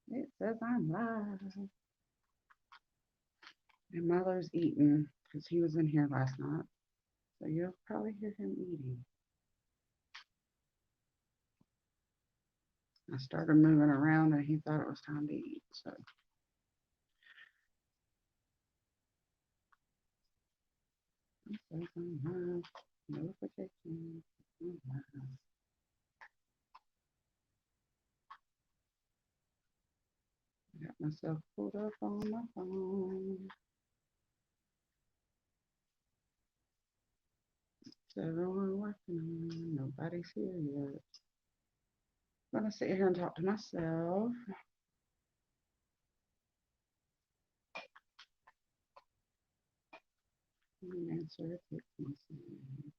It says I'm live. And Milo's eating because he was in here last night. So you'll probably hear him eating. I started moving around and he thought it was time to eat. So it says I'm live. Notifications. I'm live. I got myself pulled up on my phone. What's everyone working on? Nobody's here yet. I'm gonna sit here and talk to myself. And answer a text message.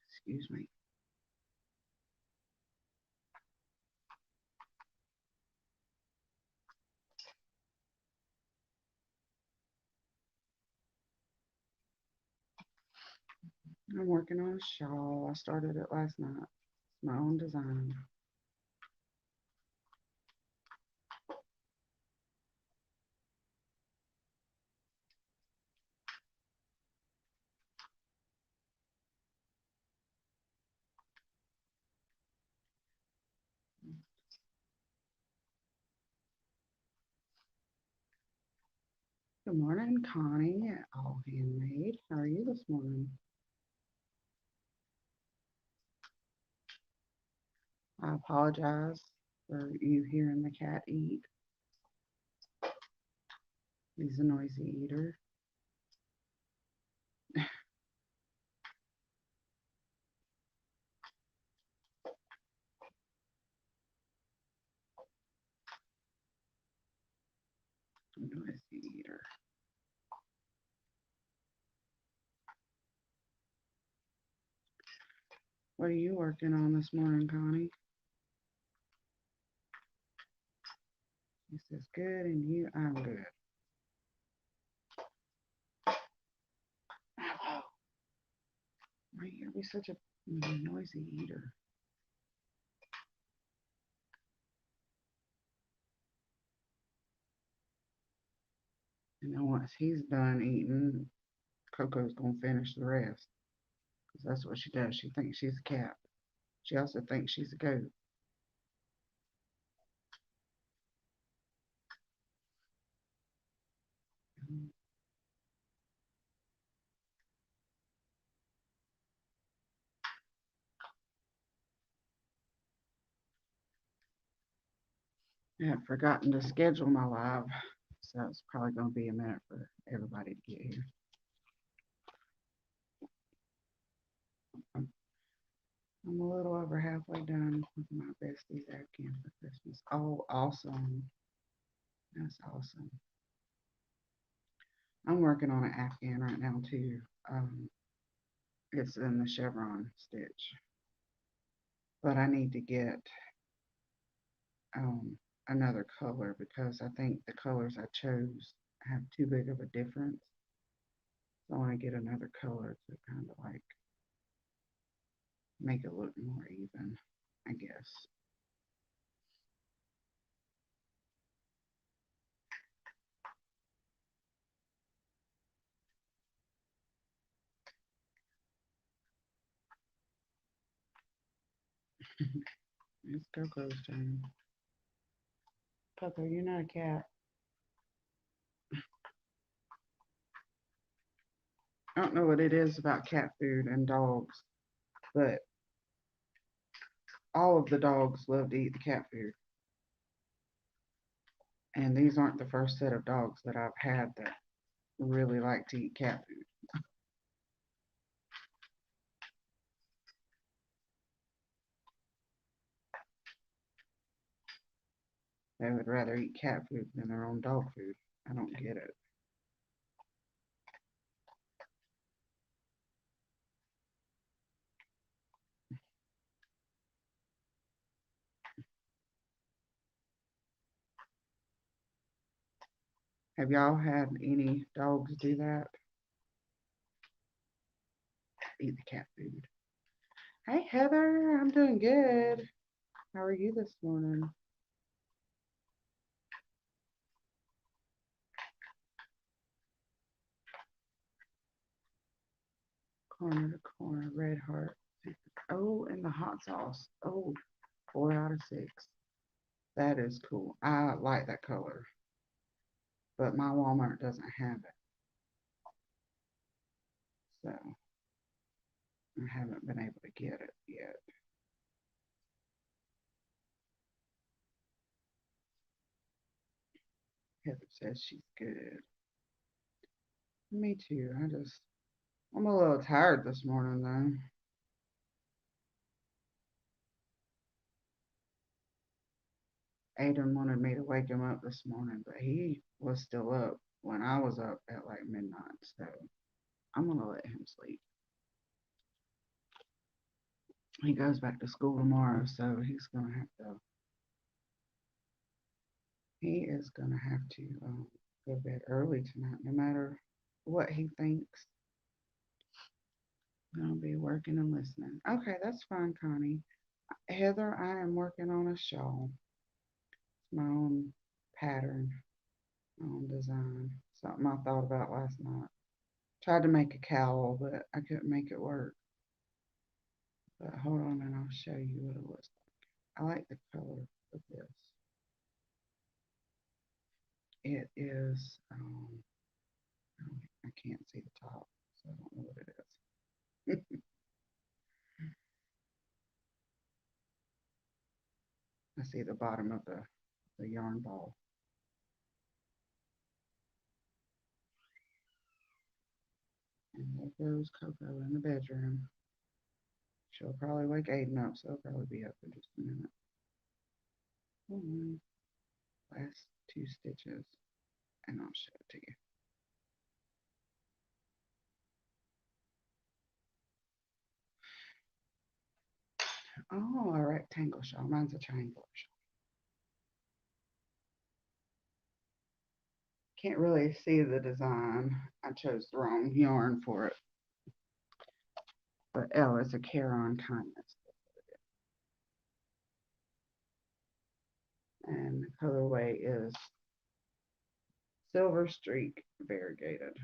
Excuse me. I'm working on a shawl. I started it last night. It's my own design. Good morning, Connie. All handmade. How are you this morning? I apologize for you hearing the cat eat. He's a noisy eater. Noisy eater. What are you working on this morning, Connie? He says, good, and you, I'm good. Hello. Why are you be such a noisy eater? And then once he's done eating, Coco's gonna finish the rest. Because that's what she does. She thinks she's a cat. She also thinks she's a goat. I had forgotten to schedule my live, so it's probably going to be a minute for everybody to get here. I'm a little over halfway done with my besties Afghan for Christmas. Oh, awesome. That's awesome. I'm working on an Afghan right now, too. It's in the chevron stitch, but I need to get um, another color because I think the colors I chose have too big of a difference. So I want to get another color to kind of like make it look more even, I guess. It's Coco's turn. Coco, you're not a cat. I don't know what it is about cat food and dogs, but all of the dogs love to eat the cat food. And these aren't the first set of dogs that I've had that really like to eat cat food. They would rather eat cat food than their own dog food. I don't get it. Have y'all had any dogs do that? Eat the cat food. Hey Heather, I'm doing good. How are you this morning? Corner to corner, red heart. Oh, and the hot sauce. Oh, 4 out of 6. That is cool. I like that color, but my Walmart doesn't have it, so I haven't been able to get it yet. Heather says she's good. Me too. I'm a little tired this morning though. Aiden wanted me to wake him up this morning, but he was still up when I was up at like midnight, so I'm gonna let him sleep. He goes back to school tomorrow, so he is gonna have to go to bed early tonight, no matter what he thinks. I'm gonna be working and listening. Okay, that's fine, Connie. Heather, I am working on a shawl. It's my own pattern, my own design. Something I thought about last night. Tried to make a cowl, but I couldn't make it work. But hold on and I'll show you what it looks like. I like the color of this. It is, I can't see the top, so I don't know what it is. I see the bottom of the yarn ball. And there goes Coco in the bedroom. She'll probably wake Aiden up, so he'll probably be up in just a minute. Oh, last 2 stitches, and I'll show it to you. Oh, a rectangle shawl. Mine's a triangular shawl. Can't really see the design. I chose the wrong yarn for it. But L is a care on kindness. And the colorway is Silver Streak Variegated.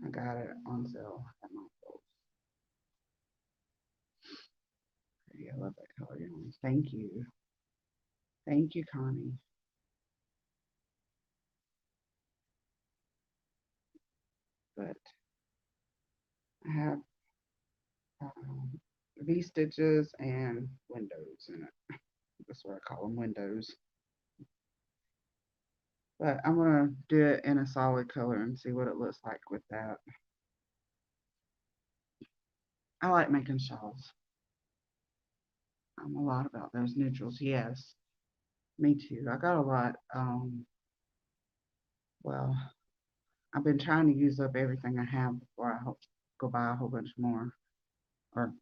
I got it on sale at my Michael's. Yeah, I love that color yarn. Thank you. Thank you, Connie. But I have V stitches and windows in it. That's what I call them, windows. But I'm gonna do it in a solid color and see what it looks like with that. I like making shawls. I'm a lot about those neutrals. Yes, me too. I got a lot. Well, I've been trying to use up everything I have before I go buy a whole bunch more, or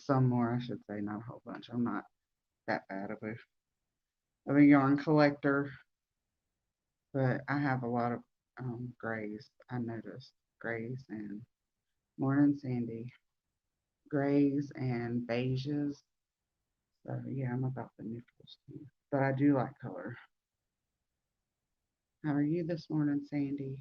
some more, I should say, not a whole bunch. I'm not that bad of a yarn collector, but I have a lot of grays. I noticed grays and morning sandy, grays and beiges. So yeah, I'm about the neutrals too. But I do like color. How are you this morning, Sandy?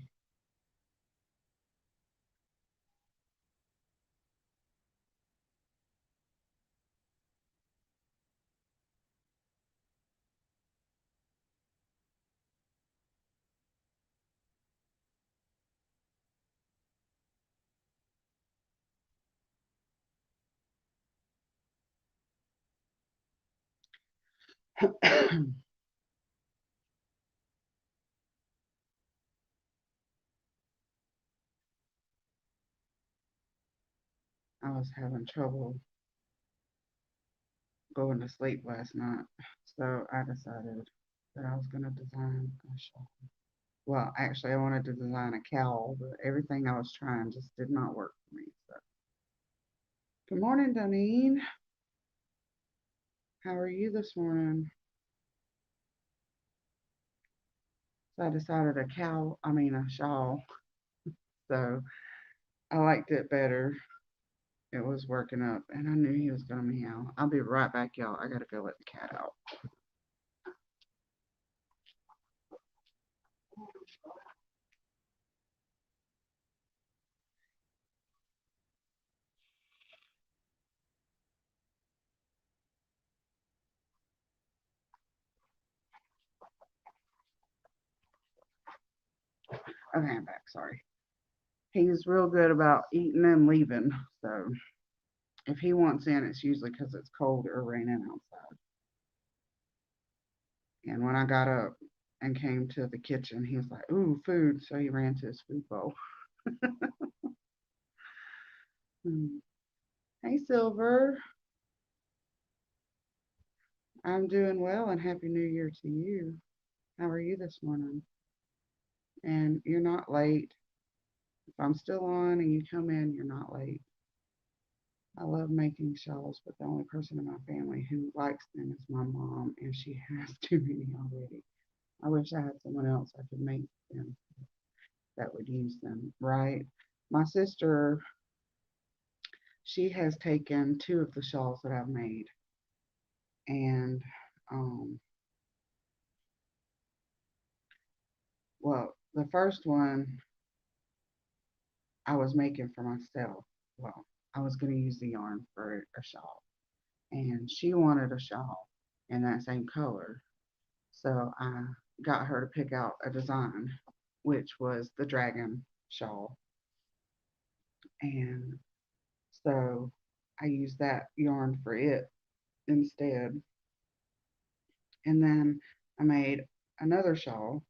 I was having trouble going to sleep last night, so I decided that I was going to design a shawl. Well, actually, I wanted to design a cowl, but everything I was trying just did not work for me. So, good morning, Donine. How are you this morning? So I decided a shawl. So I liked it better. It was working up, and I knew he was gonna meow. I'll be right back, y'all. I gotta go let the cat out. Okay, I'm back. Sorry. He's real good about eating and leaving. So if he wants in, it's usually because it's cold or raining outside. And when I got up and came to the kitchen, he was like, "Ooh, food!" So he ran to his food bowl. Hmm. Hey, Silver. I'm doing well, and Happy New Year to you. How are you this morning? And you're not late. If I'm still on and you come in, you're not late. I love making shawls, but the only person in my family who likes them is my mom, and she has too many already. I wish I had someone else I could make them that would use them, right? My sister, she has taken two of the shawls that I've made, and um, well, the first one I was making for myself. Well, I was going to use the yarn for a shawl, and she wanted a shawl in that same color. So I got her to pick out a design, which was the dragon shawl. And so I used that yarn for it instead. And then I made another shawl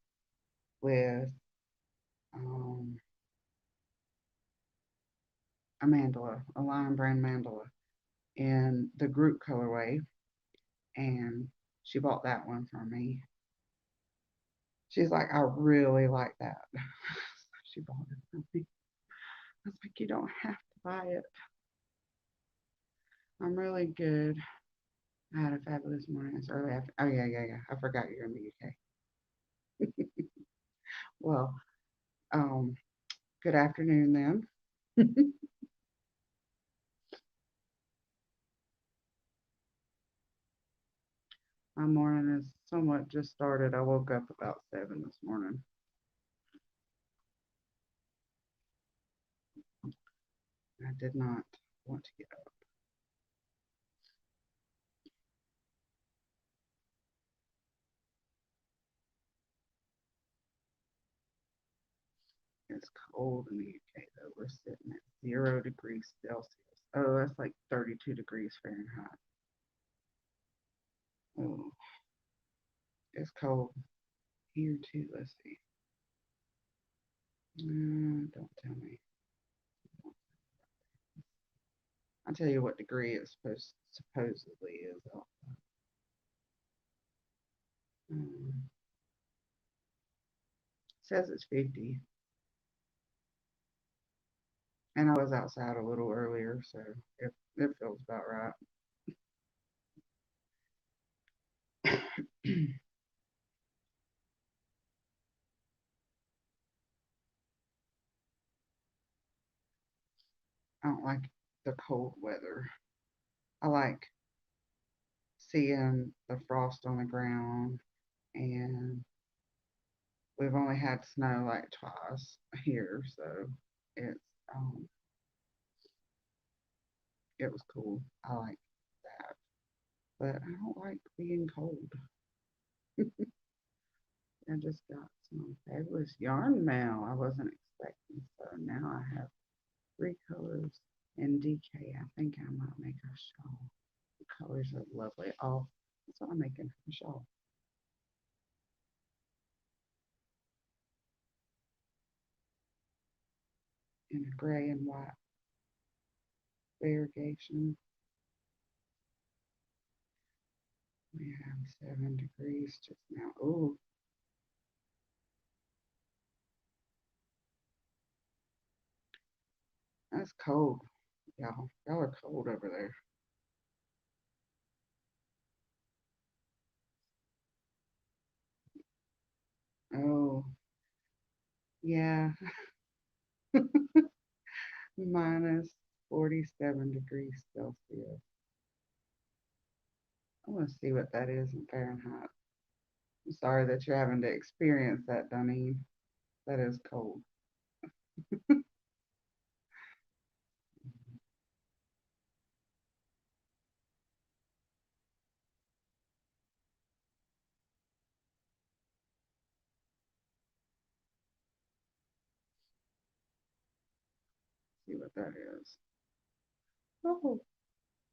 with um, a mandala, a lion brand mandala in the group colorway. And she bought that one from me. She's like, I really like that. She bought it from me. I was like, you don't have to buy it. I'm really good. I had a fabulous morning. It's early after. Oh yeah. I forgot you're in the UK. Well, um, good afternoon then. My morning is somewhat just started. I woke up about 7 this morning. I did not want to get up. It's cold in the UK though. We're sitting at 0 degrees Celsius. Oh, that's like 32 degrees Fahrenheit. Oh, it's cold here too. Let's see. Don't tell me. I'll tell you what degree it supposedly is. Um, says it's 50, and I was outside a little earlier, so it feels about right. I don't like the cold weather. I like seeing the frost on the ground, and we've only had snow like twice here, so it's um it was cool. I like that, but I don't like being cold. I just got some fabulous yarn mail I wasn't expecting, so now I have 3 colors in DK. I think I might make a shawl. The colors are lovely. Oh, that's what I'm making a shawl in a gray and white variegation. We have 7 degrees just now. Oh, that's cold, y'all. Y'all are cold over there. Oh, Yeah, minus 47 degrees Celsius. I want to see what that is in Fahrenheit. I'm sorry that you're having to experience that, Dunny. That is cold. See what that is. Oh,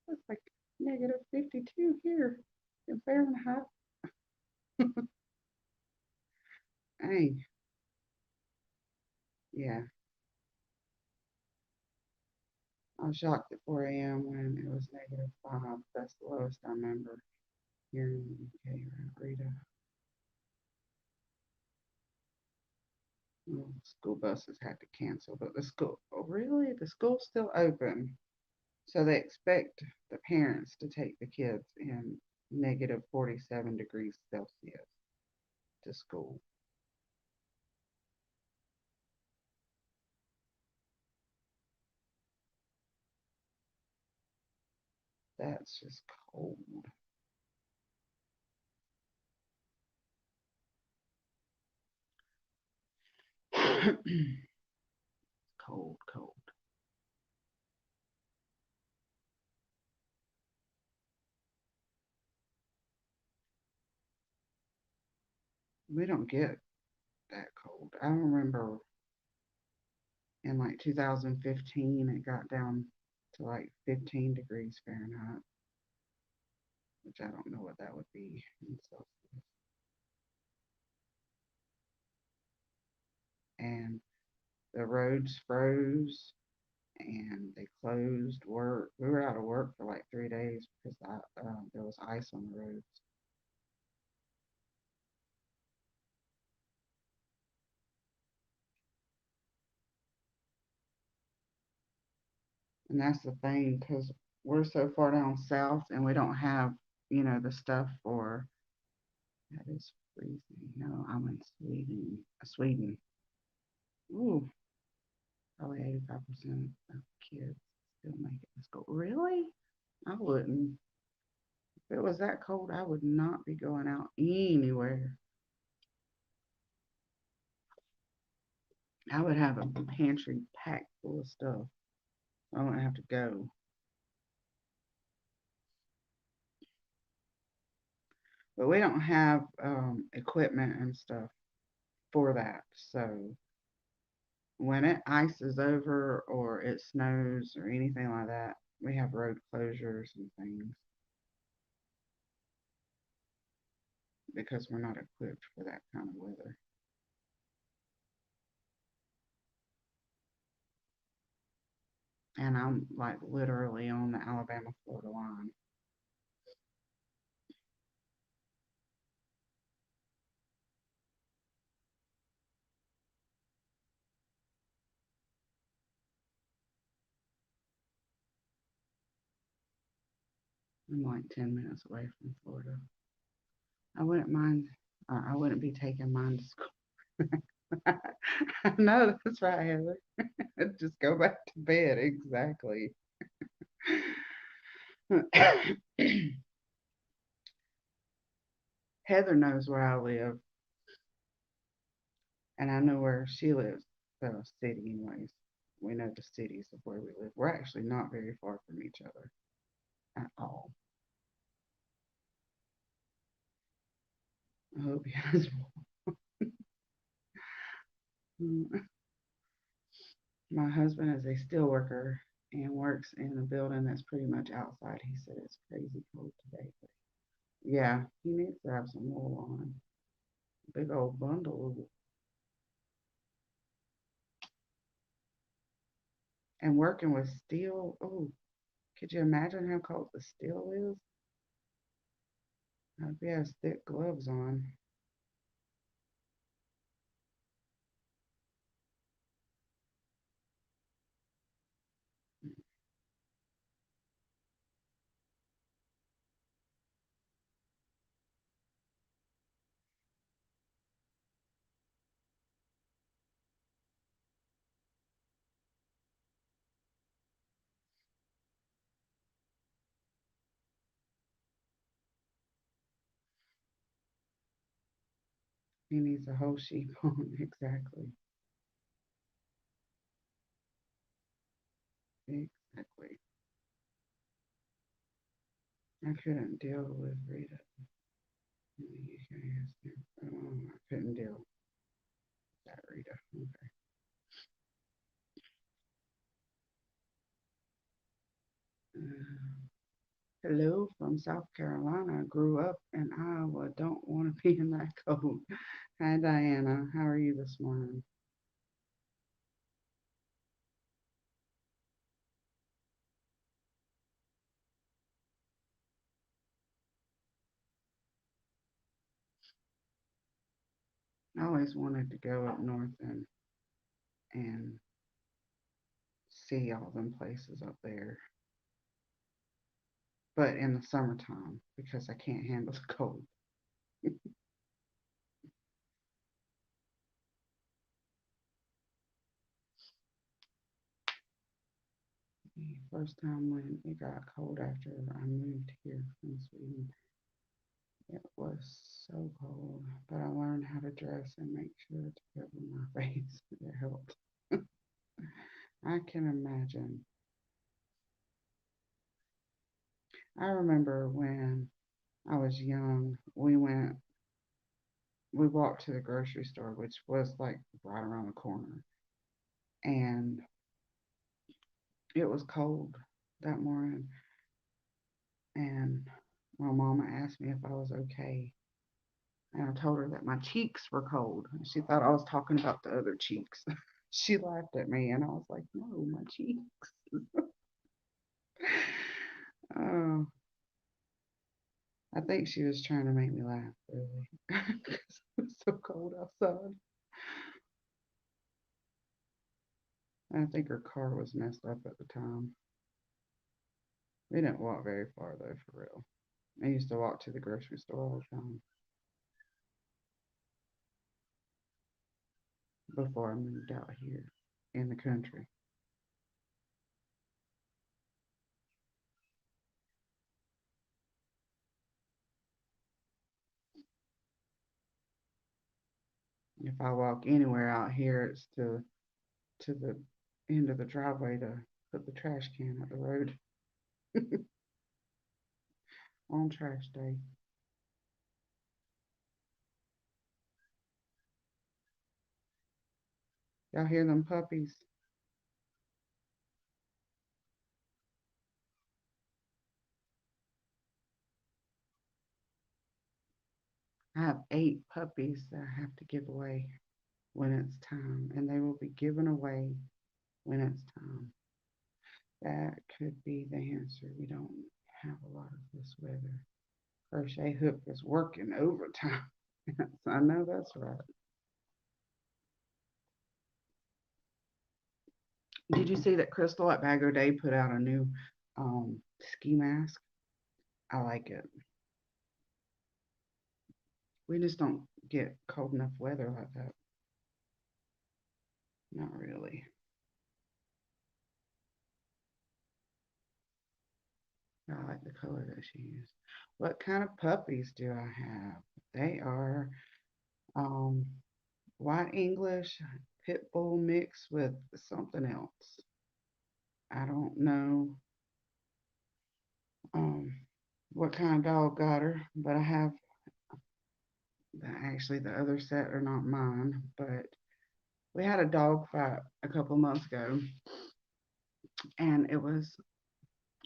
that's like negative 52 here in Fahrenheit. Hey, yeah. I was shocked at 4 a.m. when it was negative 5. That's the lowest I remember here in the UK around Rita. Well, school buses had to cancel, but the school, oh, really? The school's still open. So they expect the parents to take the kids in negative 47 degrees Celsius to school. That's just cold. Cold, cold. We don't get that cold. I remember in like 2015, it got down to like 15 degrees Fahrenheit, which I don't know what that would be in Celsius. And the roads froze and they closed work. We were out of work for like 3 days because there was ice on the roads. And that's the thing because we're so far down south and we don't have, the stuff for that is freezing. No, I'm in Sweden. Sweden. Ooh, probably 85% of kids still make it to school. Really? I wouldn't. If it was that cold, I would not be going out anywhere. I would have a pantry packed full of stuff. I wouldn't have to go. But we don't have equipment and stuff for that. So when it ices over or it snows or anything like that, we have road closures and things because we're not equipped for that kind of weather. And I'm like literally on the Alabama Florida line. I'm like 10 minutes away from Florida. I wouldn't mind, I wouldn't be taking mine to school. No, that's right, Heather. Just go back to bed. Exactly. Heather knows where I live, and I know where she lives. The city, anyways. We know the cities of where we live. We're actually not very far from each other at all. I hope you guys. My husband is a steel worker and works in a building that's pretty much outside. He said it's crazy cold today. But yeah, he needs to have some wool on. Big old bundle. And working with steel. Oh, could you imagine how cold the steel is? I hope he has thick gloves on. He needs a whole sheep on. Exactly. Exactly. I couldn't deal with Rita. I couldn't deal with that Rita. Okay. Hello from South Carolina. Grew up in Iowa. Don't want to be in that cold. Hi, Diana. How are you this morning? I always wanted to go up north and see all them places up there, but in the summertime because I can't handle the cold. The first time when it got cold after I moved here from Sweden, it was so cold, but I learned how to dress and make sure to cover my face. It helped. I can imagine. I remember when I was young, we walked to the grocery store, which was like right around the corner, and it was cold that morning. And my mama asked me if I was okay, and I told her that my cheeks were cold. And she thought I was talking about the other cheeks. She laughed at me, and I was like, "No, my cheeks." Oh, I think she was trying to make me laugh, really, because it was so cold outside. And I think her car was messed up at the time. We didn't walk very far though, for real. I used to walk to the grocery store all the time before I moved out here in the country. If I walk anywhere out here, it's to the end of the driveway to put the trash can at the road on trash day. Y'all hear them puppies? I have 8 puppies that I have to give away when it's time, and they will be given away when it's time. That could be the answer. We don't have a lot of this weather. Crochet hook is working overtime. I know that's right. Did you see that Crystal at Bag O Day put out a new ski mask? I like it. We just don't get cold enough weather like that. Not really. I like the color that she used. What kind of puppies do I have? They are um, white English pit bull mixed with something else. I don't know um, what kind of dog got her, but I have actually the other set are not mine, but we had a dog fight a couple months ago, and it was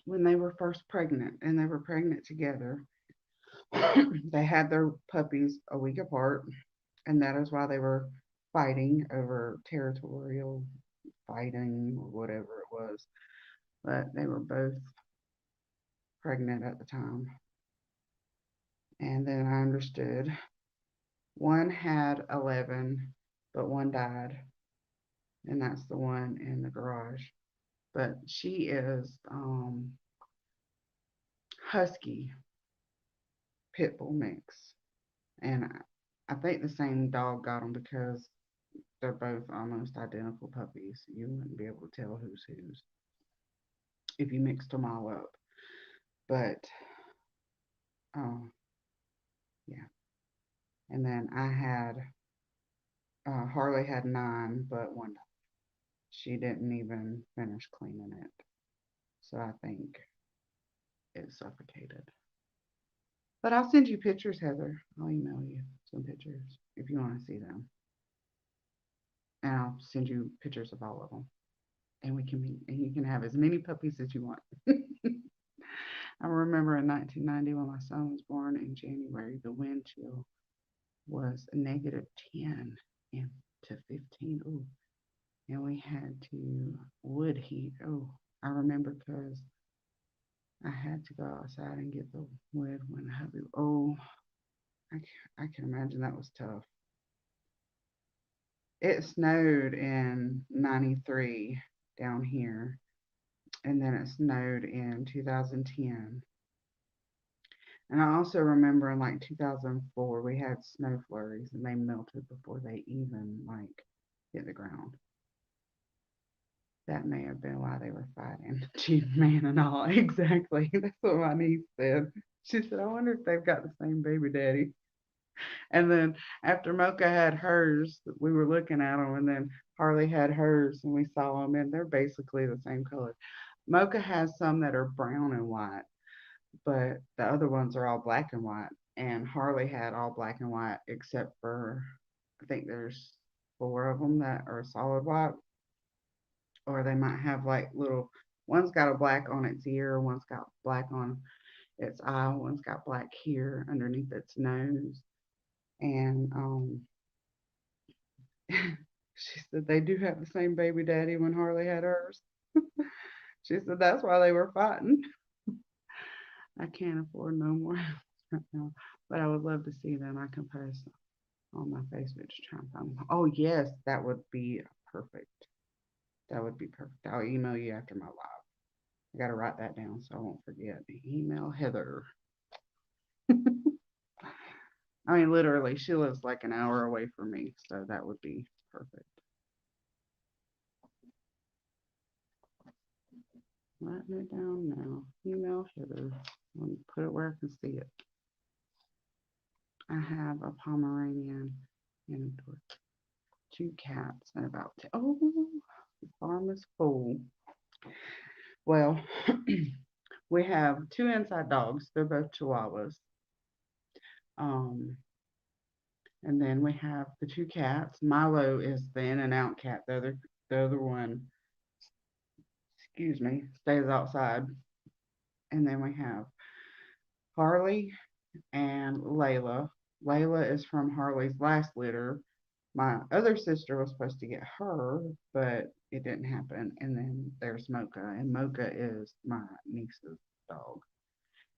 when they were first pregnant, and they were pregnant together. They had their puppies a week apart, and that is why they were fighting over territorial fighting or whatever it was. But they were both pregnant at the time. And then I understood one had 11, but one died, and that's the one in the garage. But she is husky pit bull mix, and I think the same dog got them because they're both almost identical puppies. You wouldn't be able to tell who's whose if you mixed them all up. But um, yeah, And then I had, Harley had 9, but one, she didn't even finish cleaning it. So I think it suffocated. But I'll send you pictures, Heather. I'll email you some pictures if you want to see them. And I'll send you pictures of all of them. And we can meet, and you can have as many puppies as you want. I remember in 1990 when my son was born in January, the wind chill was -10 and to 15. Ooh, and we had to wood heat. Oh, I remember because I had to go outside and get the wood when hubby. Oh, I can imagine that was tough. It snowed in '93 down here, and then it snowed in 2010. And I also remember in like 2004 we had snow flurries and they melted before they even like hit the ground. That may have been why they were fighting. Chief man and all. Exactly. That's what my niece said. She said, I wonder if they've got the same baby daddy. And then after Mocha had hers, we were looking at them, and then Harley had hers, and we saw them, and they're basically the same color. Mocha has some that are brown and white, but the other ones are all black and white. And Harley had all black and white except for, I think there's 4 of them that are solid white, or they might have like little. One's got a black on its ear, one's got black on its eye, one's got black here underneath its nose, and she said they do have the same baby daddy when Harley had hers. She said that's why they were fighting. I can't afford no more right now, but I would love to see them. I can post on my Facebook to try and find them. Oh yes, that would be perfect. That would be perfect. I'll email you after my live. I got to write that down so I won't forget. Email Heather. I mean, literally, she lives like an hour away from me, so that would be perfect. Writing it down now. Email Heather. Let me put it where I can see it. I have a Pomeranian and 2 cats and about 10. Oh, the farm is full. Well, we have 2 inside dogs. They're both Chihuahuas. Um, and then we have the 2 cats. Milo is the in and out cat. The other one, excuse me, stays outside. And then we have Harley and Layla. Layla is from Harley's last litter. My other sister was supposed to get her, but it didn't happen. And then there's Mocha, and Mocha is my niece's dog.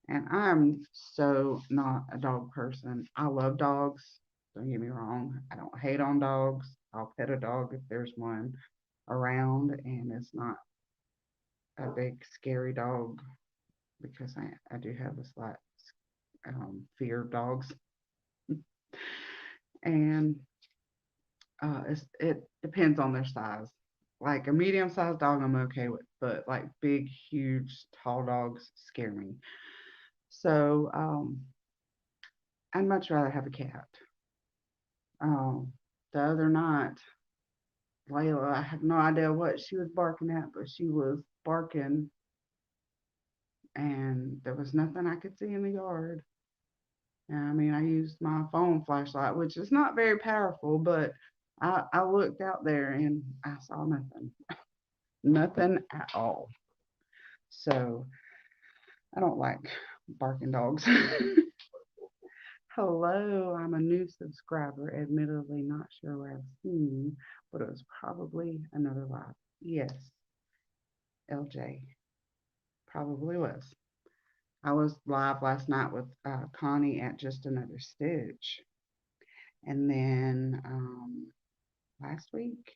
And I'm so not a dog person. I love dogs. Don't get me wrong. I don't hate on dogs. I'll pet a dog if there's one around and it's not a big scary dog because I do have a slight fear of dogs. And it depends on their size. Like a medium sized dog, I'm okay with, but like big, huge, tall dogs scare me. So I'd much rather have a cat. The other night, Layla, I have no idea what she was barking at, but she was barking, and there was nothing I could see in the yard. And I mean, I used my phone flashlight, which is not very powerful, but I looked out there and I saw nothing, nothing at all. So I don't like barking dogs. Hello, I'm a new subscriber, admittedly not sure where I've seen, but it was probably another live. Yes, LJ, probably was. I was live last night with Connie at Just Another Stitch. And then last week,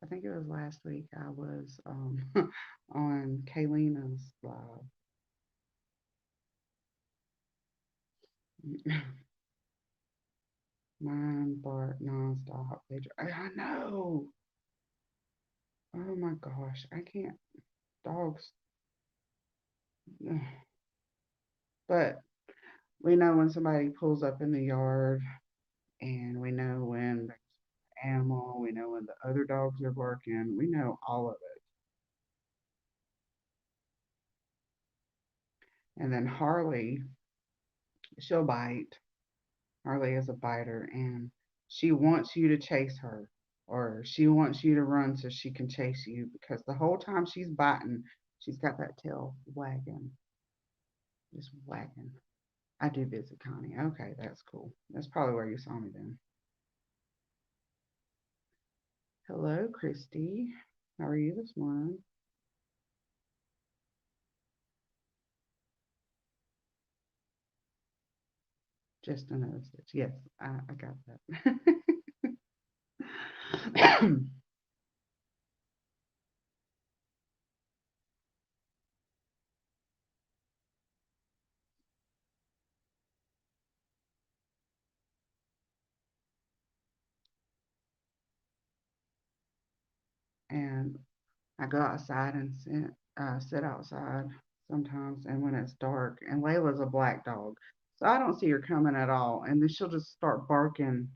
I think it was last week, I was on Kaylina's live. Mine bark nonstop. I know. Oh my gosh, I can't. Dogs, But we know when somebody pulls up in the yard, and we know when there's an animal, we know when the other dogs are barking, we know all of it. And then Harley, she'll bite. Harley is a biter, and she wants you to chase her, or she wants you to run so she can chase you, because the whole time she's biting, she's got that tail wagging, just wagging. I do visit Connie. Okay, that's cool. That's probably where you saw me then. Hello, Christy. How are you this morning? Just another stitch. Yes, I got that. And I go outside and sit outside sometimes, and when it's dark, and Layla's a black dog, so I don't see her coming at all, and then she'll just start barking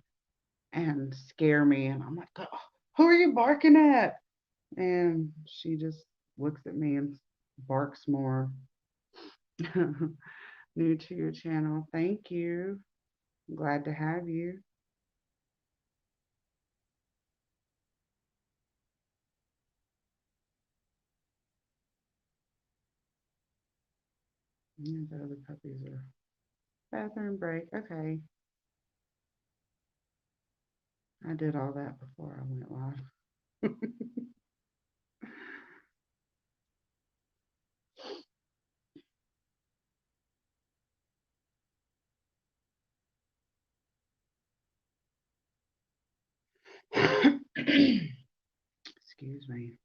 and scare me, and I'm like, "Oh, who are you barking at?" And she just looks at me and barks more. New to your channel. Thank you. Glad to have you. Yeah, the other puppies are bathroom break. Okay. I did all that before I went live. Excuse me.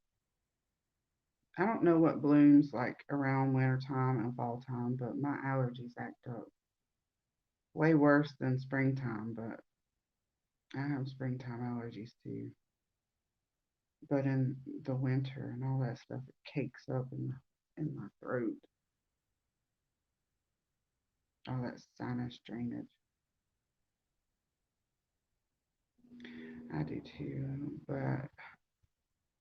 I don't know what blooms like around winter time and fall time, but my allergies act up way worse than springtime, but I have springtime allergies too. But in the winter and all that stuff, it cakes up in my throat, all that sinus drainage. I do too, but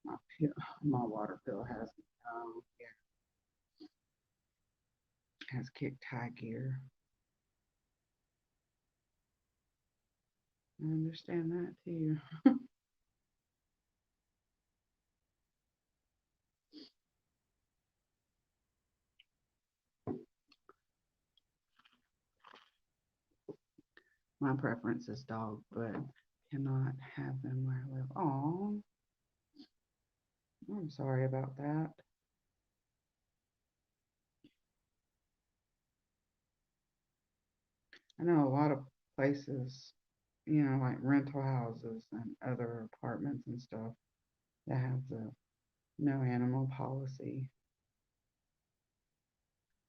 my pill, my water pill has kicked high gear. I understand that too. My preference is dog, but cannot have them where I live. Oh, I'm sorry about that. I know a lot of places, like rental houses and other apartments and stuff that have the no animal policy.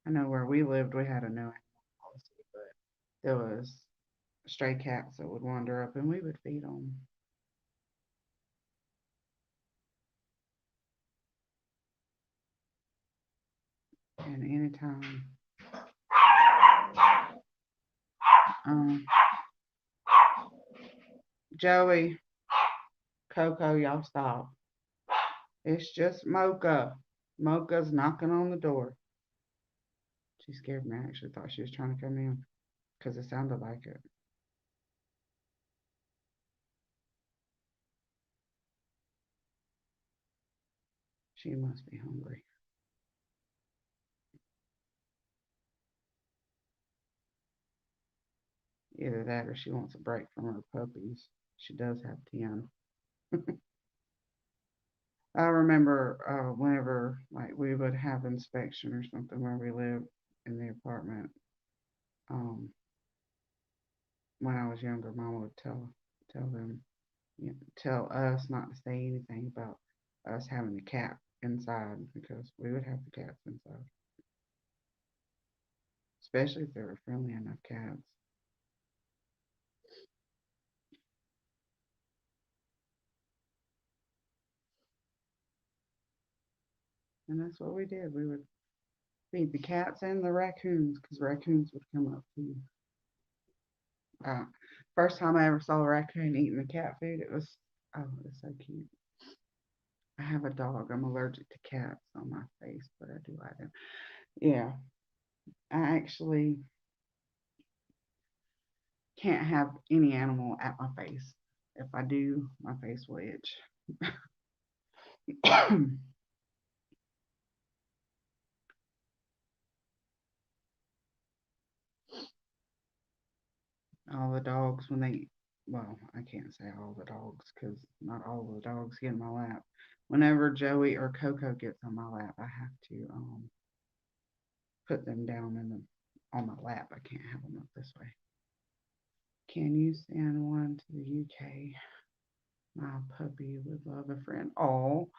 I know where we lived, we had a no animal policy, but there was stray cats that would wander up and we would feed them. And anytime, um, Joey, Coco, y'all stop. It's just Mocha. Mocha's knocking on the door. She scared me. I actually thought she was trying to come in because it sounded like it. She must be hungry. Either that or she wants a break from her puppies. She does have 10. I remember whenever like we would have inspection or something where we lived in the apartment. Um, when I was younger, Mama would tell them, tell us not to say anything about us having the cat inside because we would have the cats inside, especially if they were friendly enough cats. And that's what we did. We would. Feed the cats and the raccoons, because raccoons would come up too. Uh, First time I ever saw a raccoon eating the cat food, it was so cute. I have a dog. I'm allergic to cats on my face, but I do like them. Yeah, I actually can't have any animal at my face. If I do, my face will itch. All the dogs, well, I can't say all the dogs because not all the dogs get in my lap. Whenever Joey or Coco gets on my lap, I have to put them down on my lap. I can't have them up this way. Can you send one to the UK? My puppy would love a friend. Oh,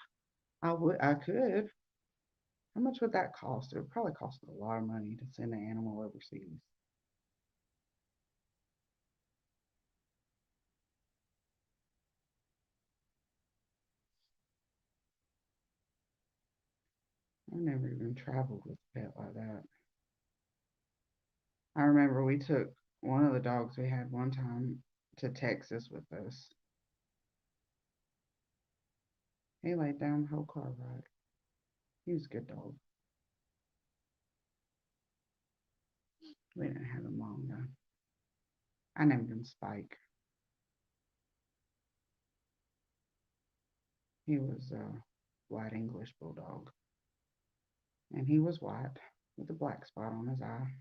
I could. How much would that cost? It would probably cost a lot of money to send an animal overseas. I've never even traveled with a pet like that. I remember we took one of the dogs we had one time to Texas with us. He laid down the whole car ride. He was a good dog. We didn't have him long though. I named him Spike. He was a white English bulldog, and he was white with a black spot on his eye.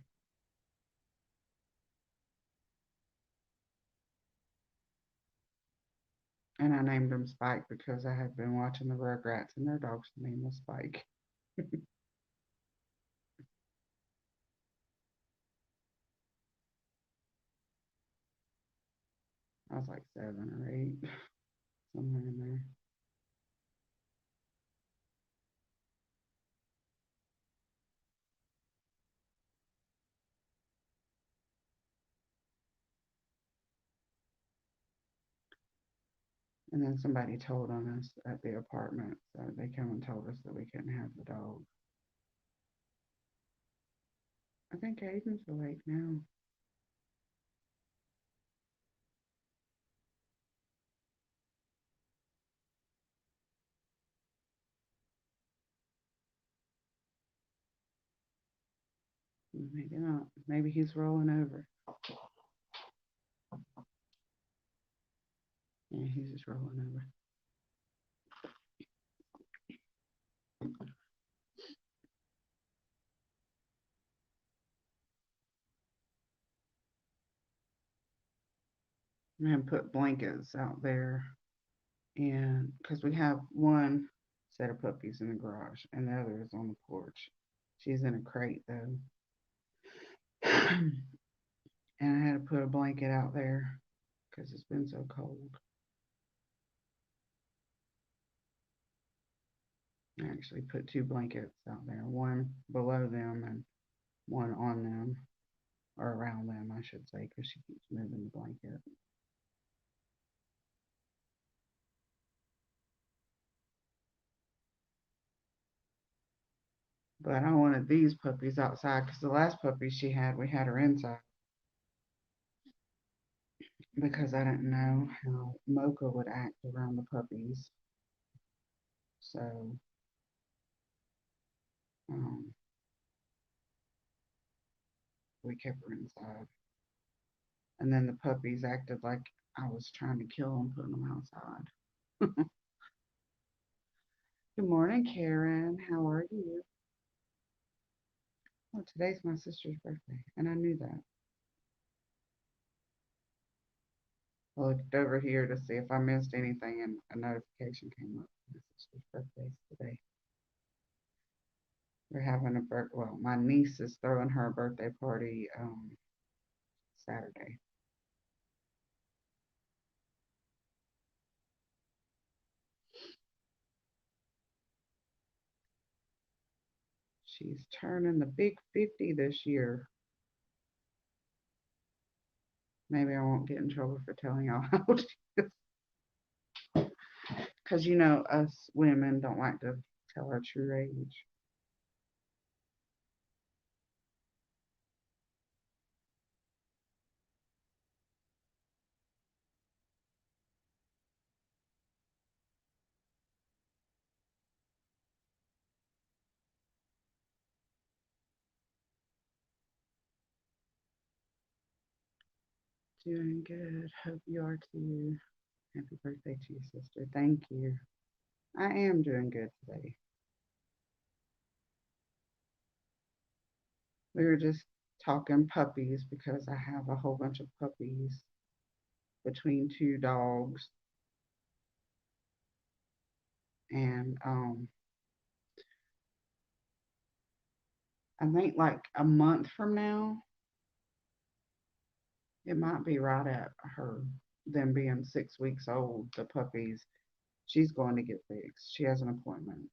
And I named him Spike because I had been watching the Rugrats, and their dog's name was Spike. I was like 7 or 8, somewhere in there. And then somebody told on us at the apartment, so they came and told us that we couldn't have the dog. I think Aiden's awake now. Maybe not. Maybe he's rolling over. Yeah, he's just rolling over. And put blankets out there, and because we have one set of puppies in the garage, and the other is on the porch. She's in a crate though, and I had to put a blanket out there because it's been so cold. I actually put two blankets out there, one below them and one on them, or around them, I should say, because she keeps moving the blanket. But I wanted these puppies outside because the last puppy she had, we had her inside because I didn't know how Mocha would act around the puppies. So um, we kept her inside. And then the puppies acted like I was trying to kill them, putting them outside. Good morning, Karen. How are you? Oh, today's my sister's birthday, and I knew that. I looked over here to see if I missed anything, and a notification came up. My sister's birthday's today. We're having well, my niece is throwing her birthday party Saturday. She's turning the big 50 this year. Maybe I won't get in trouble for telling y'all how old she is. Because you know, us women don't like to tell our true age. Doing good. Hope you are too. Happy birthday to you, sister. Thank you. I am doing good today. We were just talking puppies because I have a whole bunch of puppies between two dogs. And I think like a month from now, it might be right at her, them being 6 weeks old, the puppies. She's going to get fixed. She has an appointment.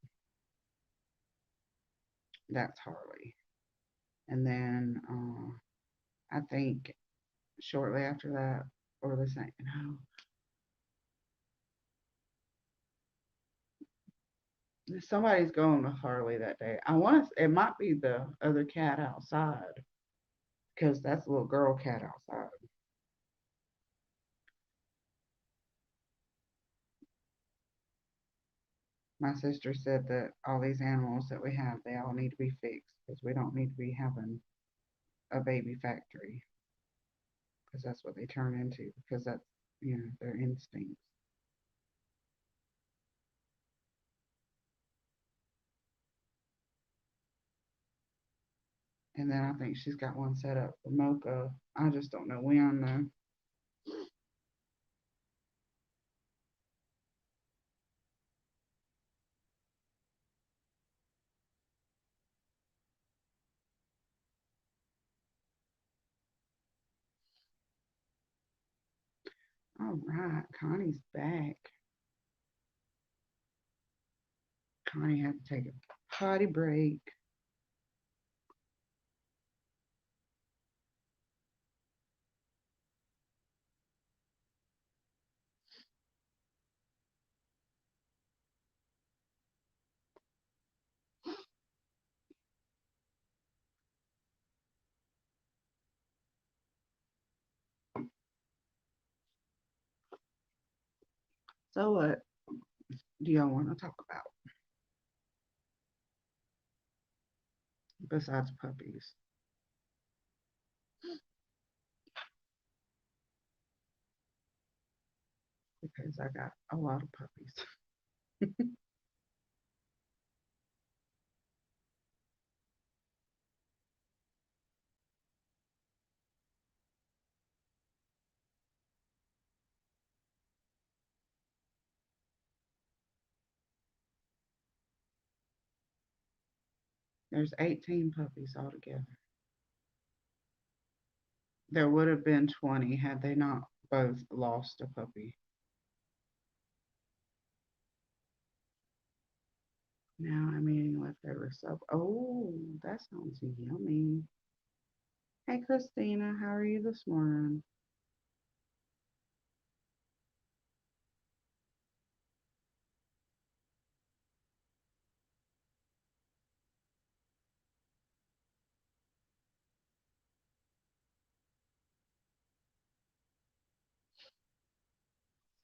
That's Harley. And then I think shortly after that, or the same, no, somebody's going with Harley that day. I want to, it might be the other cat outside because that's the little girl cat outside. My sister said that all these animals that we have, they all need to be fixed because we don't need to be having a baby factory because that's what they turn into because that's, their instincts. And then I think she's got one set up for Mocha. I just don't know when though. All right, Connie's back. Connie had to take a potty break. So what do y'all want to talk about besides puppies? Because I got a lot of puppies. There's 18 puppies altogether. There would have been 20 had they not both lost a puppy. Now I'm eating leftover soup. Oh, that sounds yummy. Hey, Christina, how are you this morning?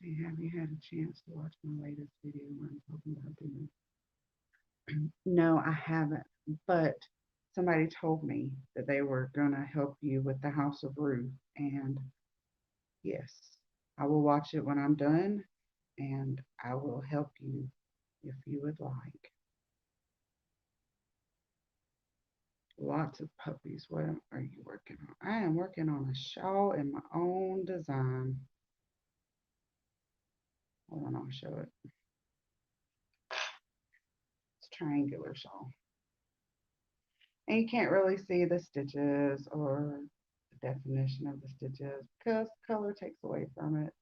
Hey, have you had a chance to watch my latest video where I'm talking about doing? No, I haven't, but somebody told me that they were gonna help you with the House of Ruth, and yes, I will watch it when I'm done, and I will help you if you would like. Lots of puppies. What are you working on? I am working on a shawl in my own design. Hold on, I'll show it. It's a triangular shawl. And you can't really see the stitches or the definition of the stitches because color takes away from it.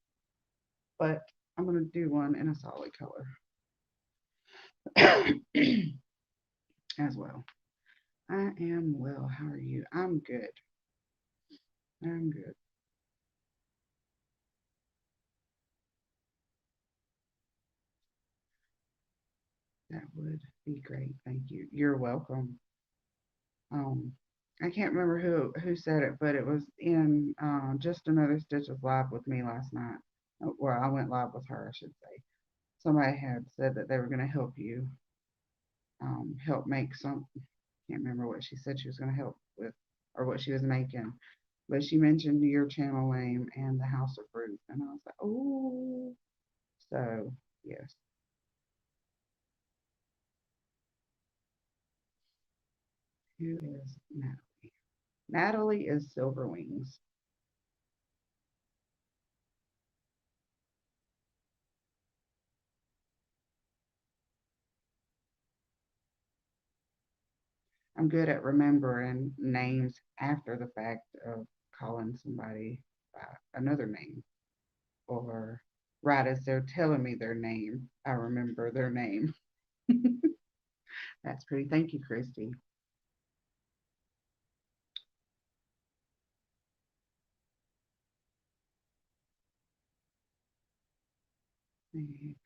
But I'm going to do one in a solid color as well. I am well. How are you? I'm good. I'm good. That would be great. Thank you. You're welcome. Um, I can't remember who said it, but it was in just another Stitches live with me last night. Well, I went live with her, I should say. Somebody had said that they were going to help you, help make some. Can't remember what she said she was going to help with, or what she was making. But she mentioned your channel name and the House of Ruth, and I was like, oh. So yes, who is Natalie? Natalie is Silver Wings. I'm good at remembering names after the fact of calling somebody by another name, or right as they're telling me their name, I remember their name. That's pretty. Thank you, Christy.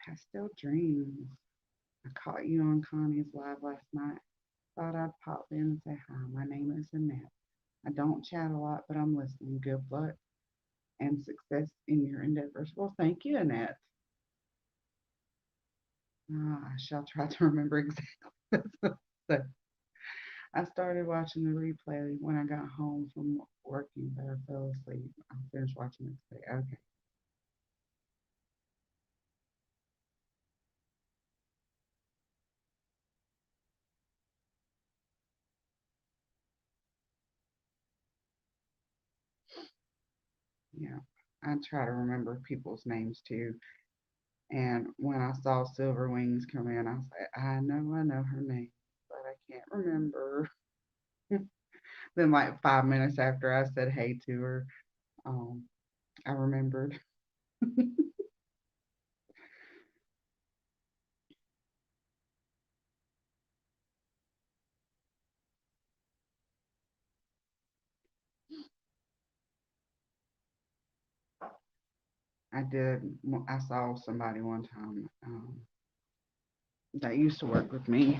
Pastel Dreams. I caught you on Connie's live last night. Thought I'd pop in and say hi. My name is Annette. I don't chat a lot, but I'm listening. Good luck and success in your endeavors. Well, thank you, Annette. I shall try to remember exactly. So I started watching the replay when I got home from working, but I fell asleep. I finished watching it today. Okay. Yeah. I try to remember people's names too. And when I saw Silver Wings come in, I said, I know her name, but I can't remember. Then, like 5 minutes after I said hey to her, um, I remembered. I did. I saw somebody one time that used to work with me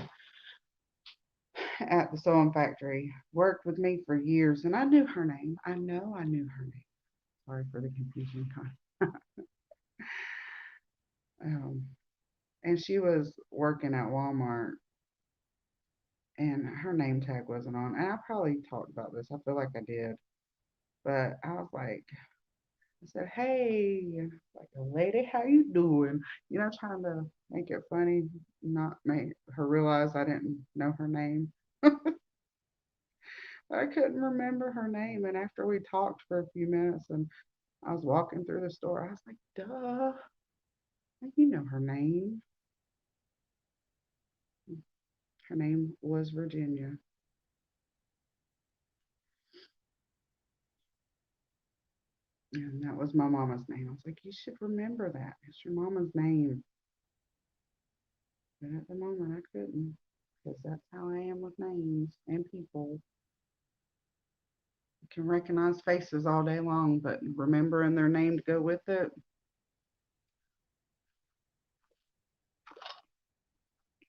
at the sewing factory, worked with me for years, and I knew her name. I knew her name. Sorry for the confusion. Um, and she was working at Walmart, and her name tag wasn't on. And I probably talked about this. I feel like I did, but I was like, I said, "Hey, like a lady, how you doing?" Trying to make it funny, not make her realize I didn't know her name. I couldn't remember her name, and after we talked for a few minutes, and I was walking through the store, I was like, "Duh, you know her name." Her name was Virginia, and that was my mama's name. I was like, "You should remember that. It's your mama's name." But at the moment, I couldn't, because that's how I am with names and people. I can recognize faces all day long, but remembering their name to go with it,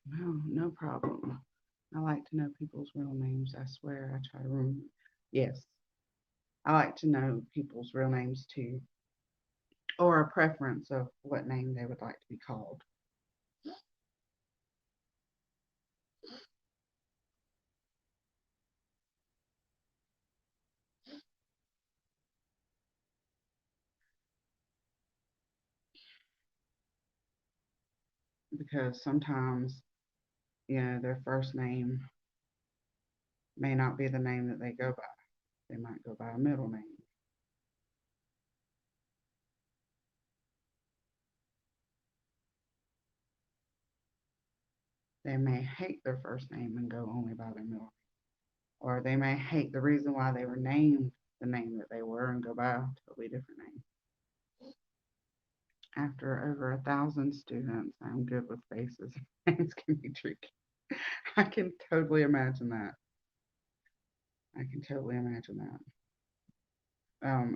no, no problem. I like to know people's real names. I swear, I try to remember. Yes, I like to know people's real names too, or a preference of what name they would like to be called, because sometimes, their first name may not be the name that they go by. They might go by a middle name. They may hate their first name and go only by their middle, or they may hate the reason why they were named the name that they were and go by a totally different name. After over 1,000 students, I'm good with faces. Names can be tricky. I can totally imagine that. I can totally imagine that.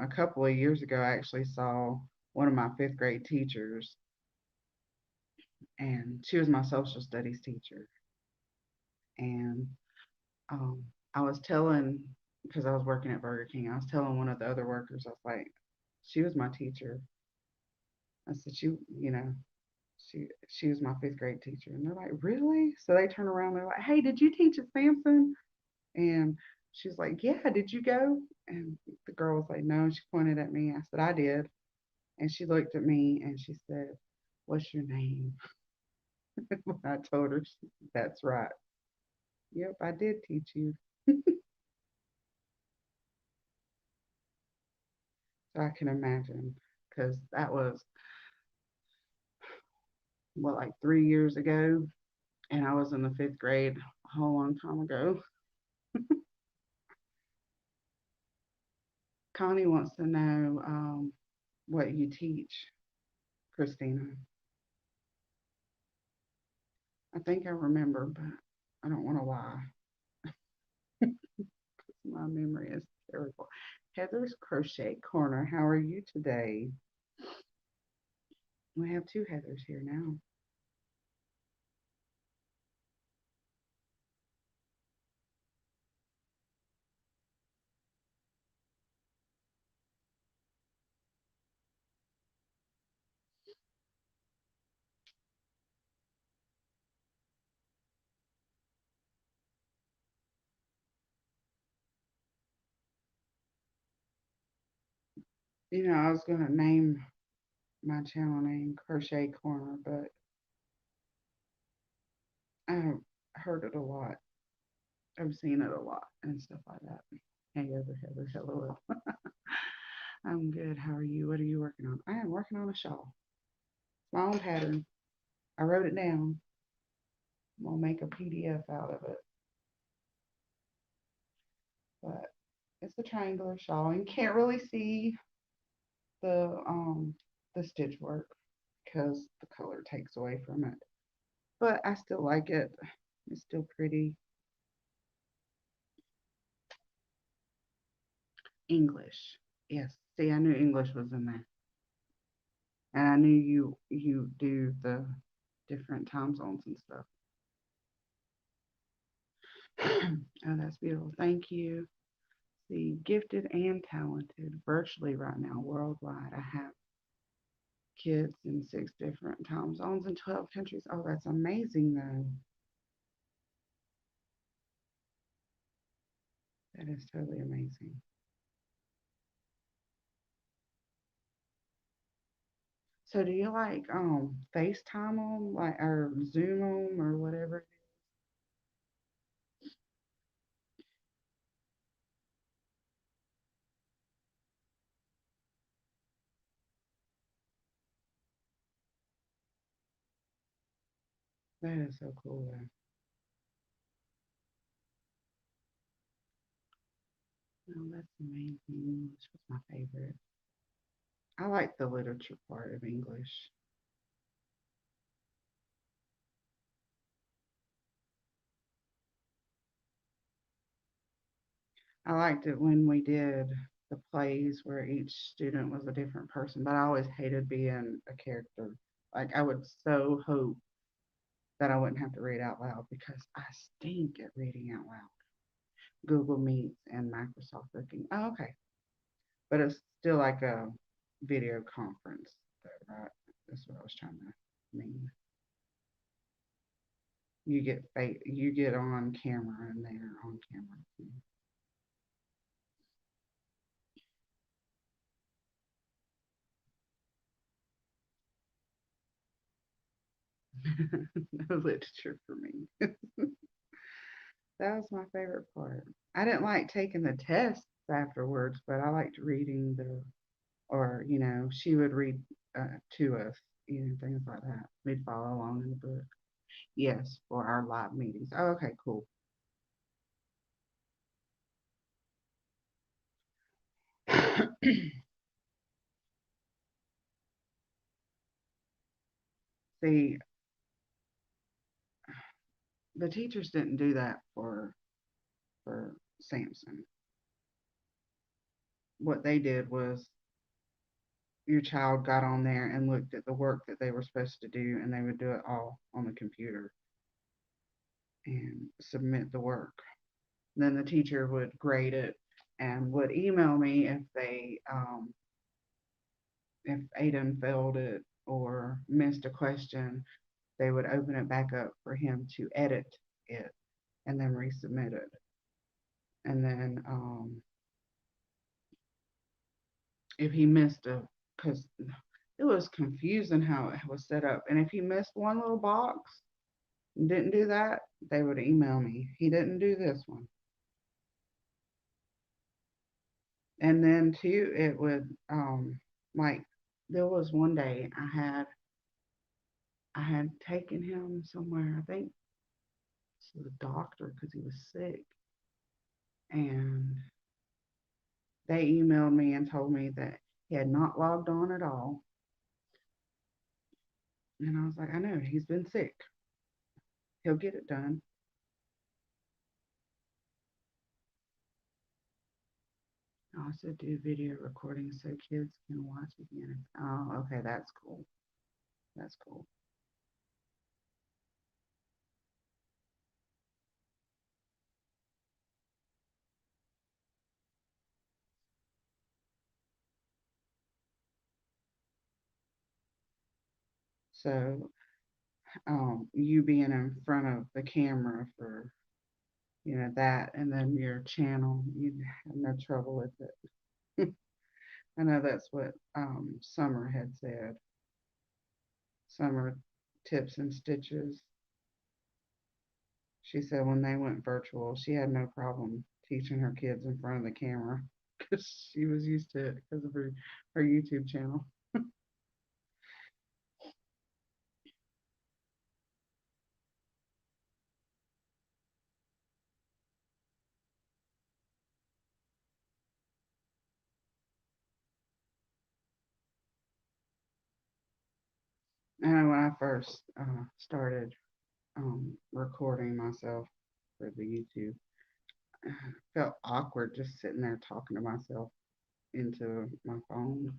A couple of years ago, I actually saw one of my fifth grade teachers, and she was my social studies teacher. And um, I was telling, because I was working at Burger King, I was telling one of the other workers, I was like, she was my teacher. I said, she was my fifth grade teacher. And they're like, really? So they turn around, they're like, hey, did you teach at Samson? And She's like, yeah, did you go? And the girl was like, no. She pointed at me. I said, I did. And she looked at me and she said, what's your name? When I told her, that's right. Yep, I did teach you. So I can imagine because that was, what, like 3 years ago. And I was in the fifth grade a whole long time ago. Connie wants to know what you teach, Christina. I think I remember, but I don't want to lie. My memory is terrible. Heather's Crochet Corner. How are you today? We have two Heathers here now. I was going to name my channel name Crochet Corner, but I heard it a lot. I've seen it a lot and stuff like that. Hey, Heather, hello. I'm good. How are you? What are you working on? I am working on a shawl. My own pattern. I wrote it down. I'm gonna make a PDF out of it. But it's a triangular shawl. And you can't really see the the stitch work because the color takes away from it. But I still like it. It's still pretty. English. Yes. See, I knew English was in there. And I knew you do the different time zones and stuff. Oh, that's beautiful. Thank you. See, gifted and talented virtually right now, worldwide. I have kids in 6 different time zones in 12 countries. Oh, that's amazing, though. That is totally amazing. So, do you like FaceTime them, like, or Zoom them, or whatever? That is so cool, though. Oh, that's amazing. English was my favorite. I like the literature part of English. I liked it when we did the plays where each student was a different person, but I always hated being a character. Like, I would so hope that I wouldn't have to read out loud because I stink at reading out loud. Google Meets and Microsoft Booking. Oh, okay. But it's still like a video conference, though, right? That's what I was trying to mean. You get on camera and they're on camera. No literature for me. That was my favorite part. I didn't like taking the tests afterwards, but I liked reading or, she would read to us, things like that. We'd follow along in the book. Yes, for our live meetings. Oh, okay, cool. See, the teachers didn't do that for Samson. What they did was your child got on there and looked at the work that they were supposed to do, and they would do it all on the computer and submit the work. Then the teacher would grade it and would email me if Aiden failed it or missed a question. They would open it back up for him to edit it and then resubmit it. And then if he missed a, because it was confusing how it was set up. And if he missed one little box and didn't do that, they would email me. He didn't do this one. And then too, it would like there was one day I had taken him somewhere, I think to the doctor because he was sick, and they emailed me and told me that he had not logged on at all. And I was like, I know, he's been sick. He'll get it done. I also do video recordings so kids can watch again. Oh, okay, that's cool. That's cool. So, you being in front of the camera for that, and then your channel, you have no trouble with it. I know that's what Summer had said. Summer Tips and Stitches. She said when they went virtual, she had no problem teaching her kids in front of the camera because she was used to it because of her YouTube channel. And when I first started recording myself for the YouTube, I felt awkward just sitting there talking to myself into my phone.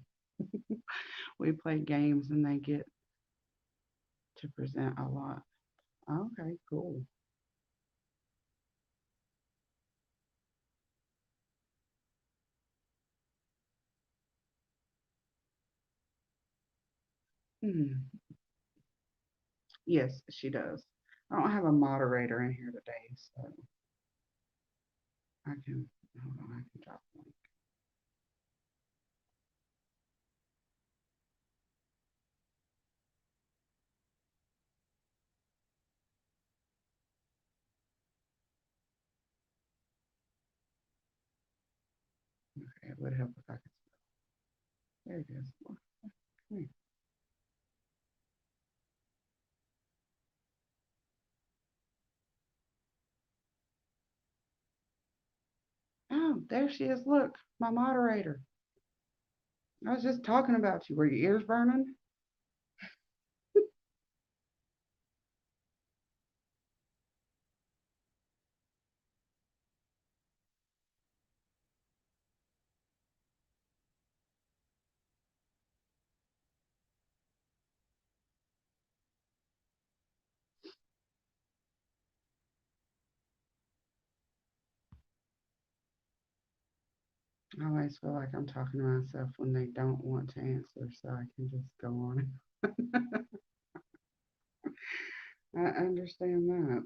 We play games and they get to present a lot. Okay, cool. Hmm. Yes, she does. I don't have a moderator in here today, so I can hold on. I can drop one. Okay, it would help if I could. There it is. Come here. Oh, there she is. Look, my moderator. I was just talking about you. Were your ears burning? I always feel like I'm talking to myself when they don't want to answer, so I can just go on. I understand that.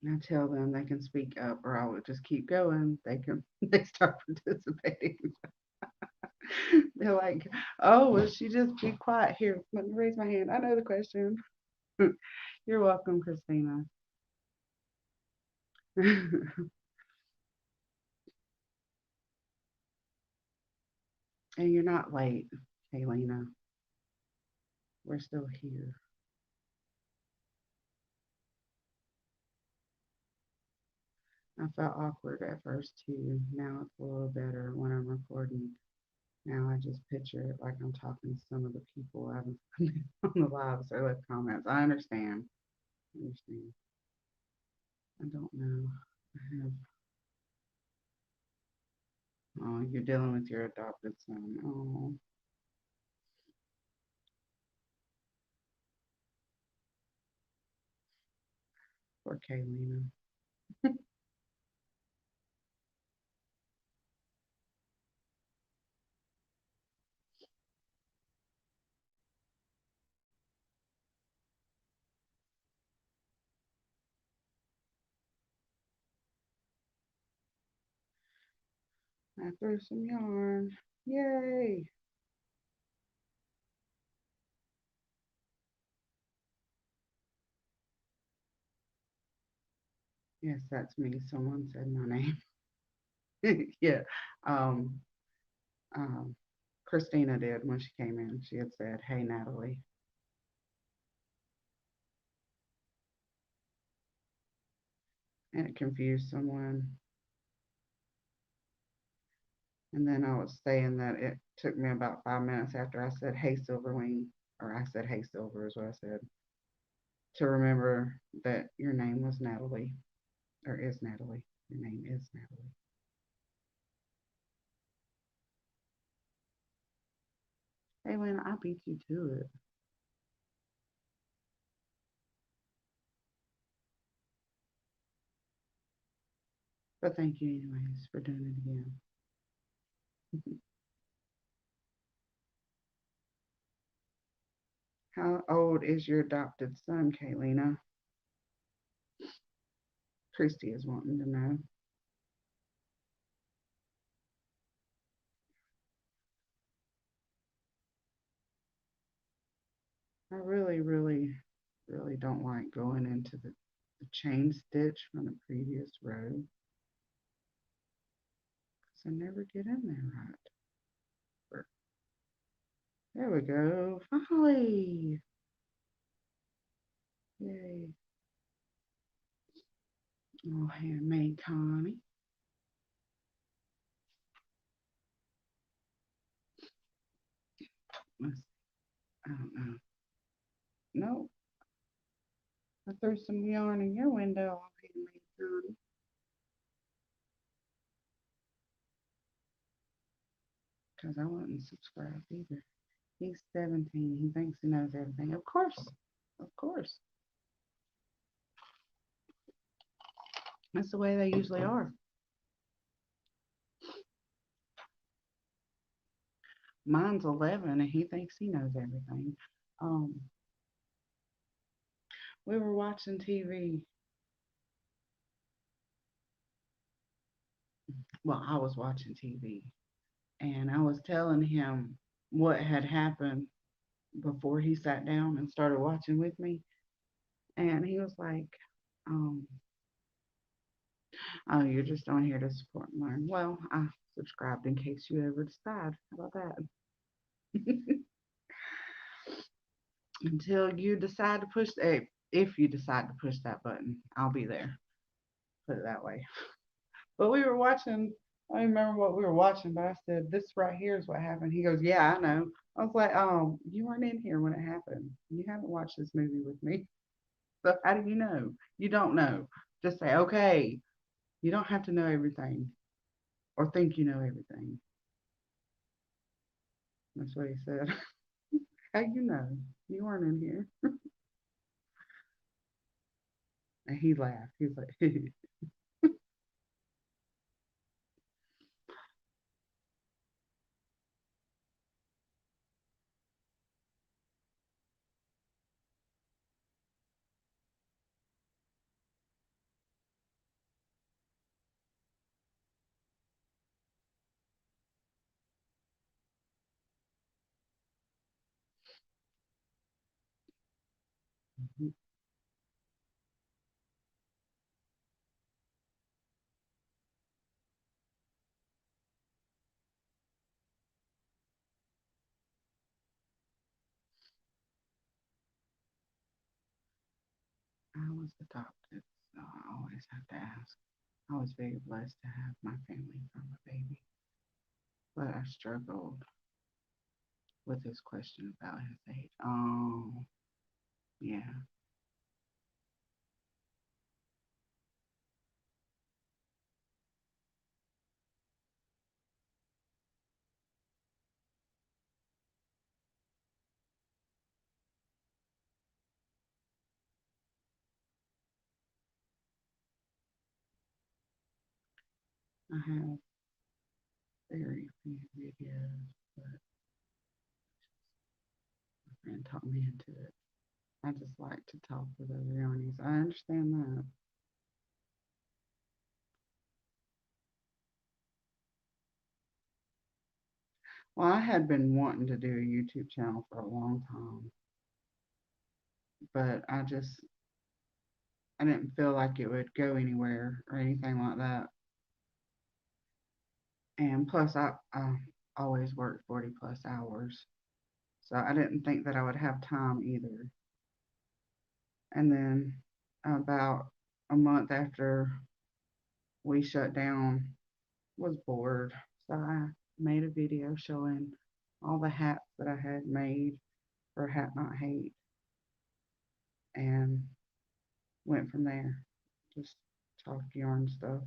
I tell them they can speak up, or I will just keep going. They start participating. They're like, "Oh, well, she just be quiet here. Let me raise my hand. I know the question." You're welcome, Christina. And you're not late, Kaylina. We're still here. I felt awkward at first too. Now it's a little better when I'm recording. Now I just picture it like I'm talking to some of the people I have on the lives or left comments. I understand. I understand. I don't know. I have, oh, you're dealing with your adopted son. Oh, poor Kaylina. I threw some yarn. Yay! Yes, that's me. Someone said my name. Yeah. Um, um, Christina did when she came in. She had said, "Hey, Natalie," and it confused someone. And then I was saying that it took me about 5 minutes after I said, "Hey, Silverwing," or I said, "Hey, Silver," is what I said, to remember that your name was Natalie, or is Natalie. Your name is Natalie. Kaylin, I beat you to it. But thank you anyways for doing it again. How old is your adopted son, Kaylina? Christy is wanting to know. I really, really, really don't like going into the chain stitch from the previous row because I never get in there right. There we go. Finally. Yay. Oh, handmade Connie. Let's, I don't know. No, I threw some yarn in your window, handmade Connie, because I wasn't subscribed either. He's 17. He thinks he knows everything. Of course. Of course. That's the way they usually are. Mine's 11 and he thinks he knows everything. Um, we were watching TV. Well, I was watching TV and I was telling him what had happened before he sat down and started watching with me. And he was like, um, "Oh, you're just on here to support and learn." Well, I subscribed in case you ever decide. How about that? Until you decide to push, if you decide to push that button, I'll be there. Put it that way. But we were watching. I don't remember what we were watching, but I said, "This right here is what happened." He goes, "Yeah, I know." I was like, "Oh, you weren't in here when it happened. You haven't watched this movie with me. So how do you know? You don't know. Just say, okay, you don't have to know everything or think you know everything." That's what he said. How you know? You weren't in here. And he laughed. He was like, I was adopted, so I always have to ask. I was very blessed to have my family from a baby, but I struggled with his question about his age. Yeah, I have very few videos, but my friend taught me into it. I just like to talk with other Yarnies. I understand that. Well, I had been wanting to do a YouTube channel for a long time, but I didn't feel like it would go anywhere or anything like that. And plus, I always worked 40 plus hours, so I didn't think that I would have time either. And then about a month after we shut down, was bored, so I made a video showing all the hats that I had made for Hat Not Hate, and went from there. Just talk yarn stuff.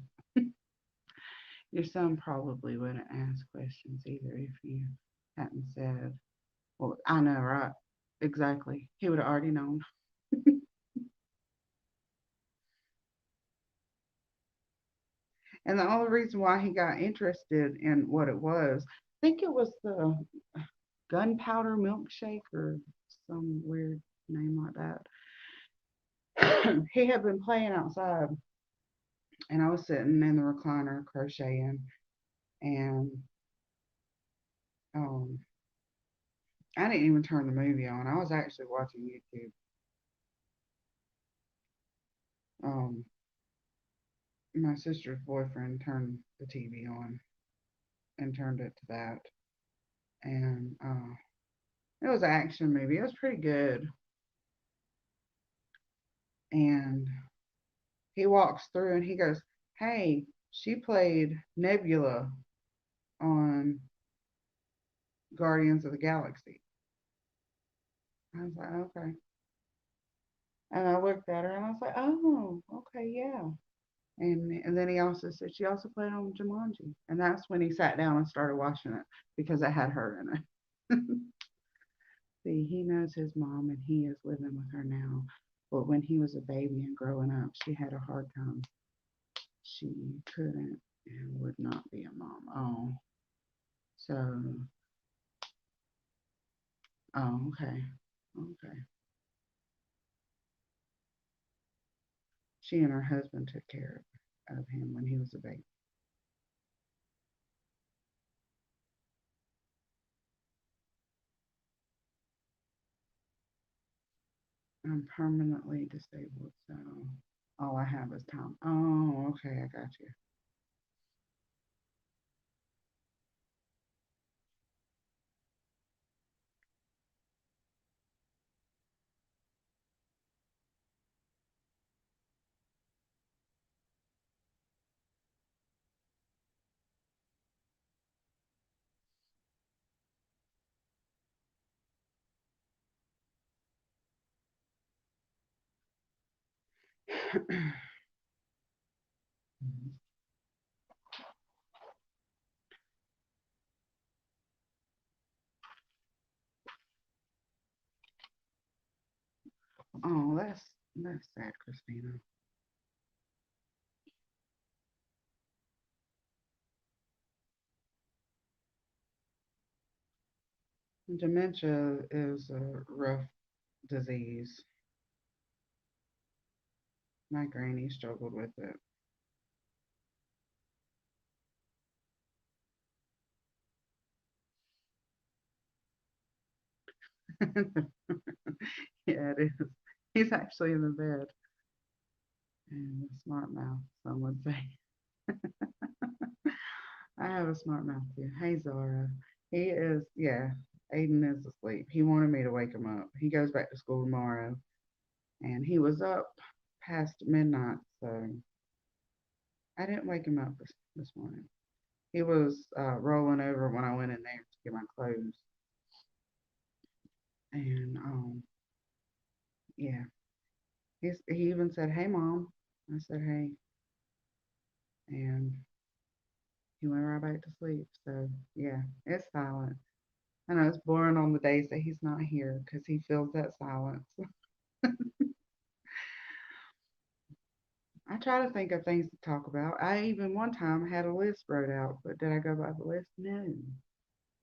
Your son probably wouldn't ask questions either if you hadn't said, well, I know, right? Exactly. He would have already known. And the only reason why he got interested in what it was, I think it was the gunpowder milkshake or some weird name like that. He had been playing outside, and I was sitting in the recliner crocheting, and um, I didn't even turn the movie on. I was actually watching YouTube. Um, my sister's boyfriend turned the TV on and turned it to that, and it was an action movie. It was pretty good, and he walks through and he goes, "Hey, she played Nebula on Guardians of the Galaxy." I was like, "Okay." And I looked at her and I was like, "Oh, okay, yeah." And then he also said she also played on Jumanji. And that's when he sat down and started watching it because it had her in it. See, he knows his mom and he is living with her now. But when he was a baby and growing up, she had a hard time. She couldn't and would not be a mom. Oh, so, oh, okay. Okay. She and her husband took care of him when he was a baby. I'm permanently disabled, so all I have is time. Oh, okay, I got you. Oh, that's sad, Christina. Dementia is a rough disease. My granny struggled with it. Yeah, it is. He's actually in the bed and a smart mouth, some would say. I have a smart mouth too. Hey, Zara. He is, yeah, Aiden is asleep. He wanted me to wake him up. He goes back to school tomorrow, and he was up past midnight, so I didn't wake him up this morning. He was rolling over when I went in there to get my clothes, and yeah, he even said, "Hey, mom." I said, "Hey," and he went right back to sleep. So yeah, it's silent. I know it's boring on the days that he's not here because he feels that silence. I try to think of things to talk about. I even one time had a list wrote out, but did I go by the list? No.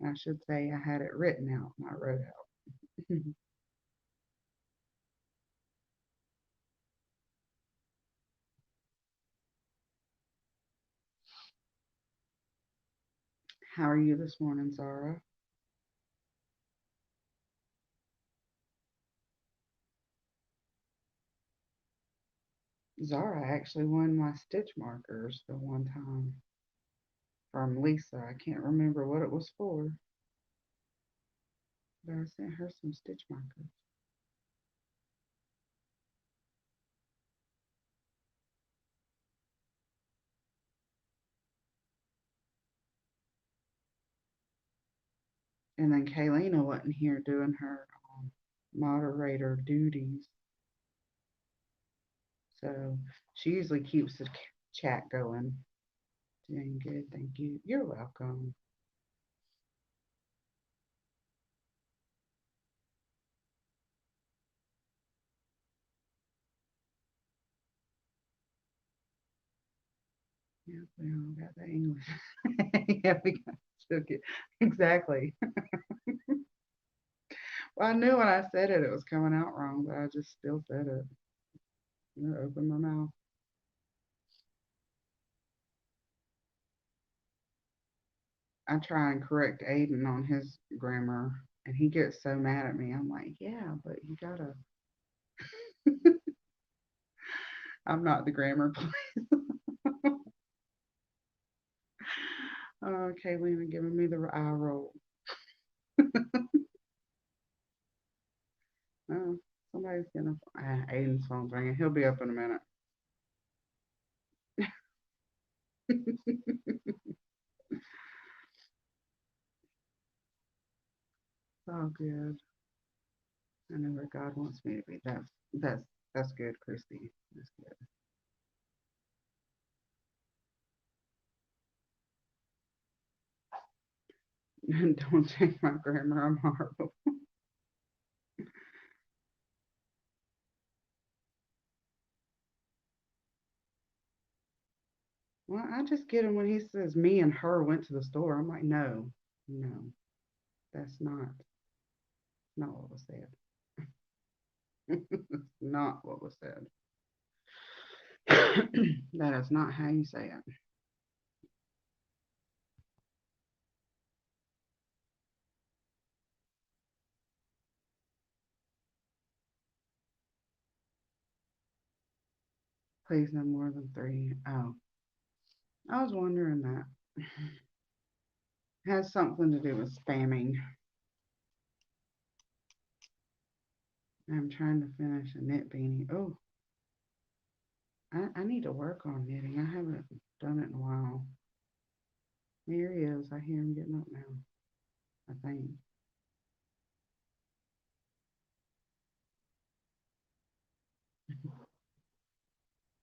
I should say I had it written out, not wrote out. How are you this morning, Zara? Zara actually won my stitch markers the one time from Lisa. I can't remember what it was for, but I sent her some stitch markers. And then Kaylina wasn't here doing her moderator duties, so she usually keeps the chat going. Doing good, thank you. You're welcome. Yeah, we all got the English. Yeah, we got took it exactly. Well, I knew when I said it, it was coming out wrong, but I just still said it. I opened my mouth. I try and correct Aiden on his grammar, and he gets so mad at me. I'm like, yeah, but you gotta. I'm not the grammar police. Kaylin giving me the eye roll. Oh, somebody's gonna. Aiden's phone's ringing. He'll be up in a minute. It's all good. I know where God wants me to be. That's that's good, Christy. That's good. Don't take my grammar. I'm horrible. Well, I just get him when he says me and her went to the store. I'm like, no, no, that's not what was said. Not what was said. That is not how you say it. Please no more than three. Oh, I was wondering that. Has something to do with spamming. I'm trying to finish a knit beanie. Oh, I need to work on knitting. I haven't done it in a while. Here he is. I hear him getting up now. I think.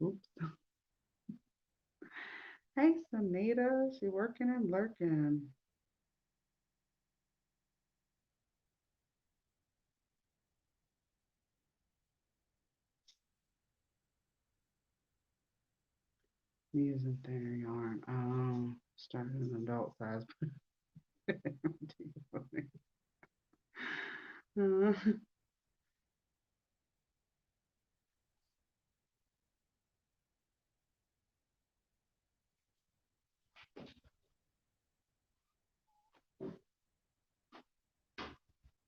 Oops. Hey, Sunita. She working and lurking. Using thinner yarn. Started an adult size. uh,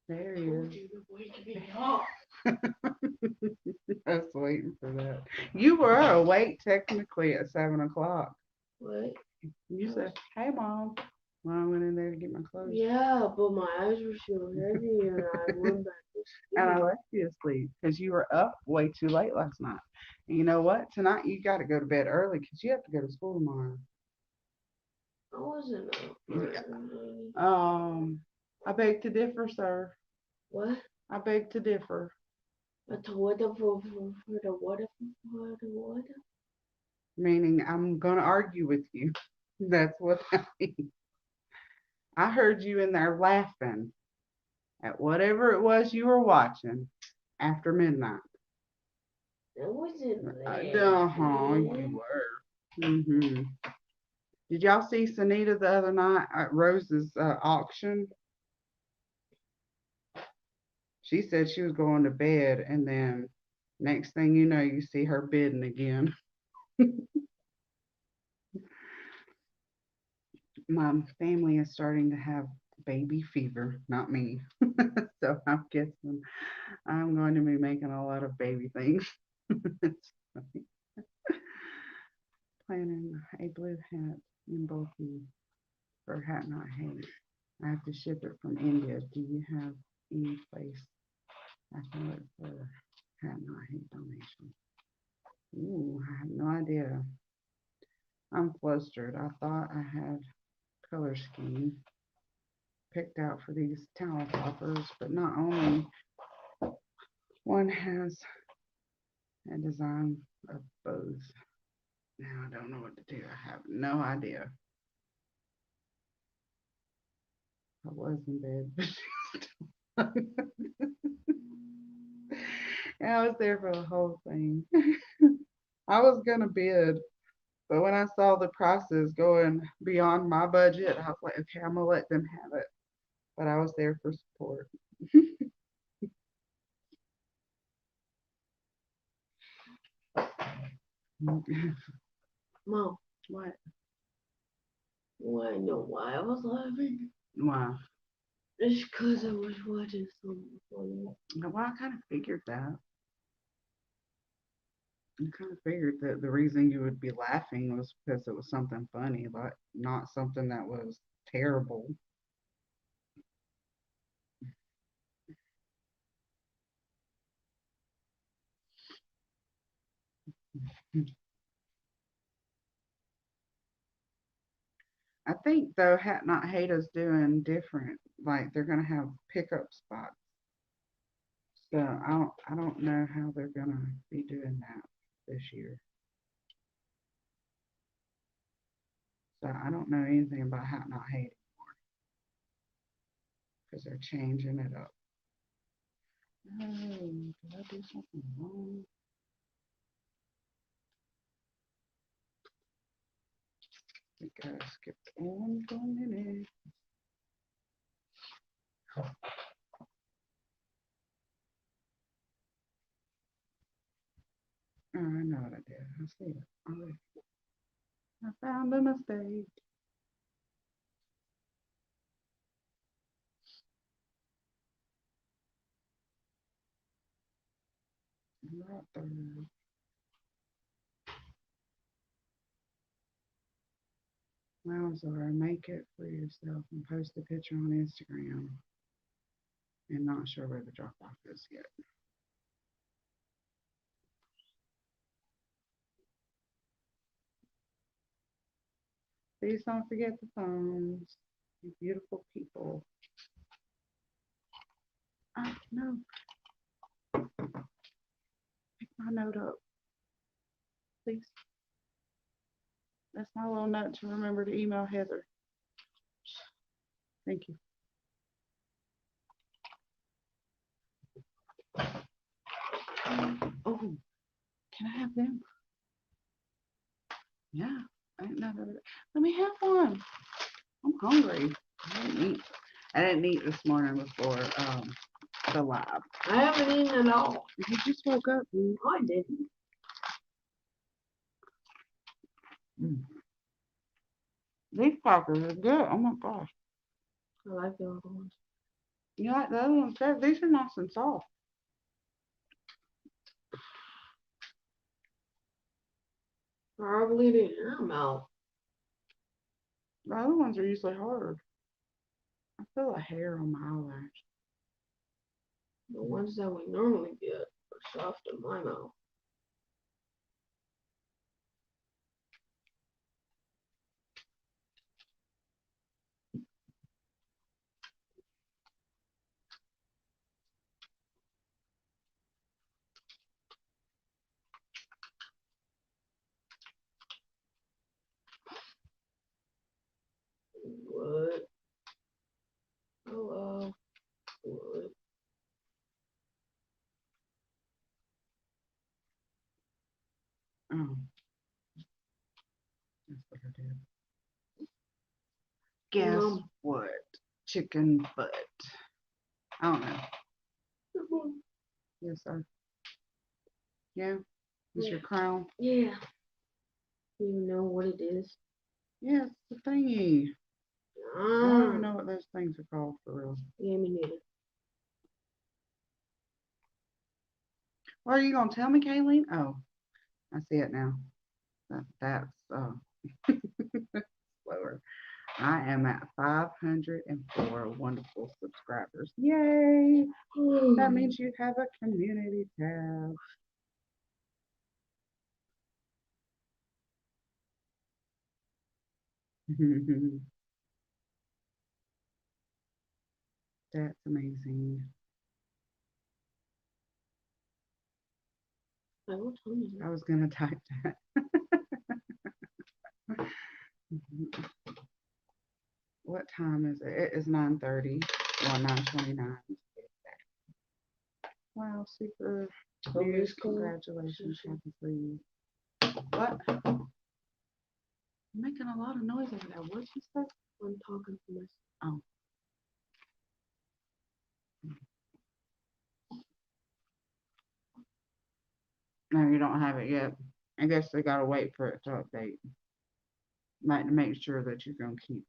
there he is. I was waiting for that. You were awake technically at 7 o'clock. What? You said, "Hey, mom." Well, I went in there to get my clothes. Yeah, but my eyes were so heavy, and I went back to sleep. And I left you asleep because you were up way too late last night. And you know what? Tonight you got to go to bed early because you have to go to school tomorrow. I wasn't up early. I beg to differ, sir. What? I beg to differ. But what for the what for the what? Meaning I'm gonna argue with you. That's what I mean. I heard you in there laughing at whatever it was you were watching after midnight. That wasn't uh-huh, you were. Mm-hmm. Did y'all see Sunita the other night at Rose's auction? She said she was going to bed, and then next thing you know, you see her bidding again. My family is starting to have baby fever, not me. So I'm guessing I'm going to be making a lot of baby things. planning a blue hat in bulky for Hat Not Hate. I have to ship it from India. Do you have any place I can look for Hat Not Hate donation? Ooh, I have no idea. I'm flustered. I thought I had color scheme picked out for these towel toppers, but not only one has a design of both. Now I don't know what to do. I have no idea. I was in bed, but I was there for the whole thing. I was gonna bid, but when I saw the prices going beyond my budget, I was like, okay, I'm gonna let them have it. But I was there for support. Mom, What? you wanna know why I was laughing? Wow. It's because I was watching something funny. Well, I kind of figured that. I kind of figured that the reason you would be laughing was because it was something funny, but not something that was terrible. I think though, Hat Not Hate is doing different. Like they're gonna have pickup spots. So I don't know how they're gonna be doing that this year. So I don't know anything about Hat Not Hate because they're changing it up. Oh, did I do something wrong? I think I skipped on for a minute. Oh, I know what I did. I see it. Alright. I found a mistake. Right there. Wowzar, make it for yourself and post a picture on Instagram. And not sure where the drop off is yet. Please don't forget the phones. You beautiful people. Oh, no. Pick my note up, please. That's my little note to remember to email Heather. Thank you. Oh, can I have them? Yeah. I didn't know that. Let me have one. I'm hungry. I didn't eat this morning before the live. I haven't eaten at all. You just woke up. I didn't. Mm. These poppers are good. Oh my gosh. I like the other ones. You like the other ones better? These are nice and soft. Probably the air mouth. The other ones are usually hard. I feel a hair on my eyelash. The ones that we normally get are soft in my mouth. What? Hello. What? Oh, that's what I did. Guess what? Chicken butt. I don't know. Yes, sir. Yeah. It's your crown. Yeah. You know what it is? Yeah, it's the thingy. I don't even know what those things are called for real. Yeah, me neither. What are you gonna tell me, Kaylin? Oh, I see it now. That's slower. I am at 504 wonderful subscribers. Yay! That means you have a community tab. That's amazing. Like, what time is I it? was gonna type that. What time is it? It is 9:30 or 9:29. Wow, super news. Congratulations. Happy for you. What? I'm making a lot of noise over there. What'd you say? I'm talking to myself. Oh. No, you don't have it yet. I guess they gotta wait for it to update. Like to make sure that you're gonna keep.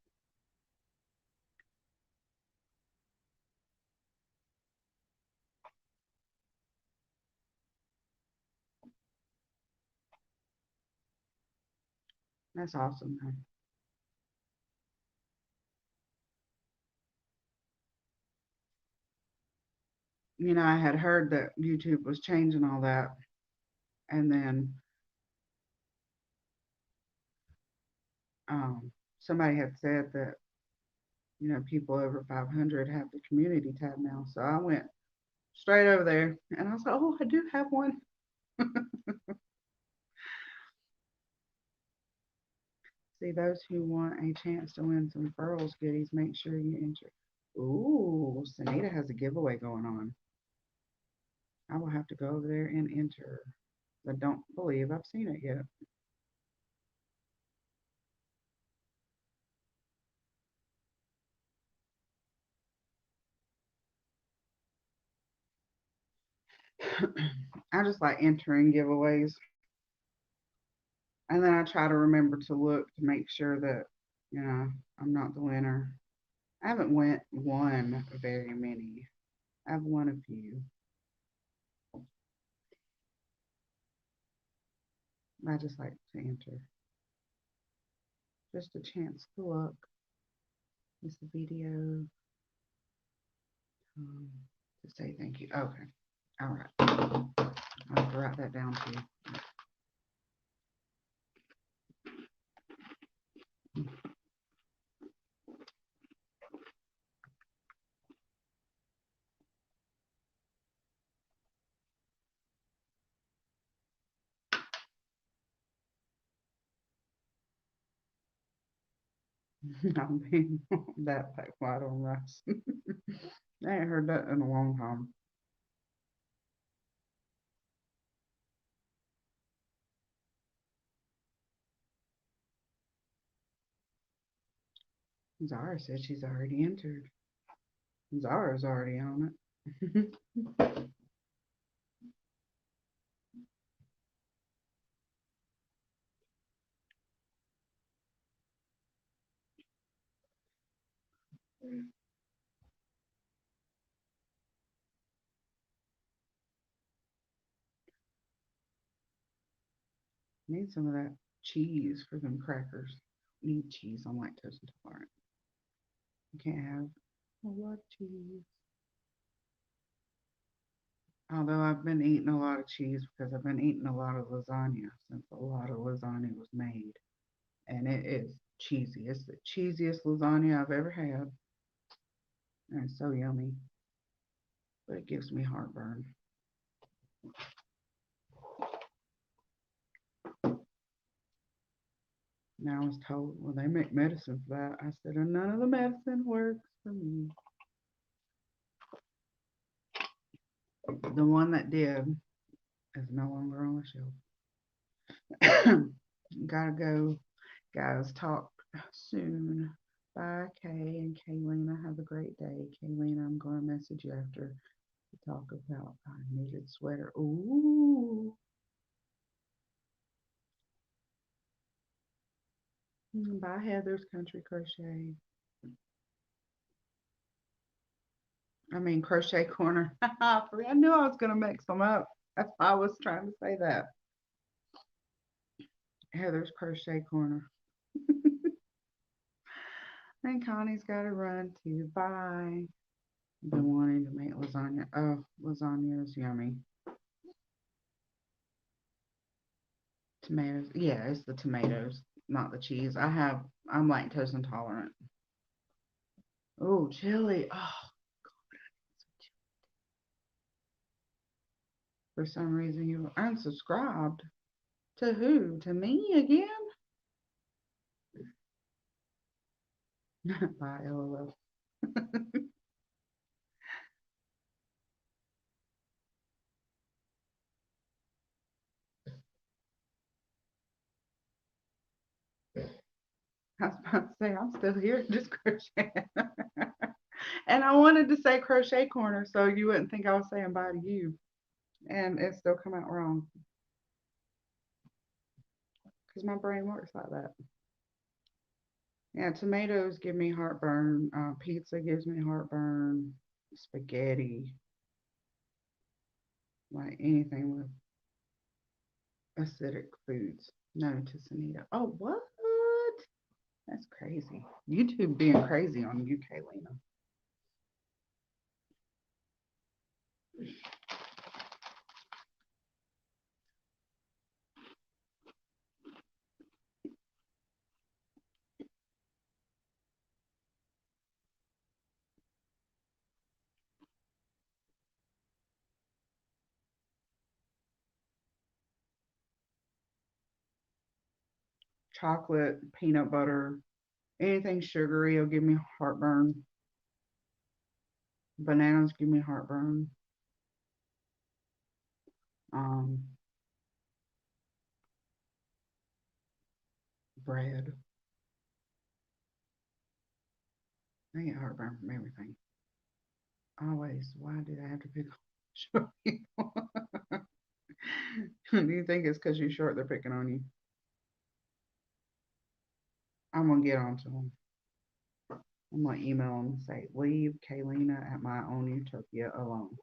That's awesome. I had heard that YouTube was changing all that, and then somebody had said that people over 500 have the community tab now. So I went straight over there, and I was like, oh, I do have one. See, those who want a chance to win some furls goodies, make sure you enter. Ooh, Sanita has a giveaway going on. I will have to go over there and enter. I don't believe I've seen it yet. I just like entering giveaways, and then I try to remember to look to make sure that you know I'm not the winner. I haven't won very many. I've won a few. I just like to enter. Just a chance to look. It's a video um, to say thank you. Okay. All right. I'll have to write that down too. I'm being that like white on rice. I ain't heard that in a long time. Zara said she's already entered. Zara's already on it. Need some of that cheese for them crackers. Need cheese on lactose intolerant. You can't have a lot of cheese. Although I've been eating a lot of cheese because I've been eating a lot of lasagna since a lot of lasagna was made. And it is cheesy. It's the cheesiest lasagna I've ever had. And it's so yummy. But it gives me heartburn. Now I was told, well, they make medicine for that. I said, and none of the medicine works for me. The one that did is no longer on the shelf. Gotta go, guys. Talk soon. Bye, Kay and Kaylin. Have a great day. Kaylin, I'm going to message you after to talk about my knitted sweater. Ooh. Bye, Heather's Country Crochet. I mean, Crochet Corner. I knew I was going to mix them up. That's why I was trying to say that. Heather's Crochet Corner. And Connie's got to run to buy. Been wanting to make lasagna. Oh, lasagna is yummy. Tomatoes. Yeah, it's the tomatoes, not the cheese. I'm lactose intolerant. Oh, chili. Oh, for some reason you unsubscribed. To who? To me again? Bye, LOL. I was about to say, I'm still here, just crochet. And I wanted to say crochet corner so you wouldn't think I was saying bye to you. And it still come out wrong because my brain works like that. Yeah, tomatoes give me heartburn. Pizza gives me heartburn. Spaghetti, like anything with acidic foods. No to Sunita. Oh, what? That's crazy. YouTube being crazy on you, Kaylin. Chocolate, peanut butter, anything sugary will give me heartburn. Bananas give me heartburn. Um, Bread. I get heartburn from everything. Always. Why do I have to pick on short people? Do you think it's because you're short they're picking on you? I'm gonna get on to them. I'm gonna email them and say, leave Kaylina at my own utopia alone.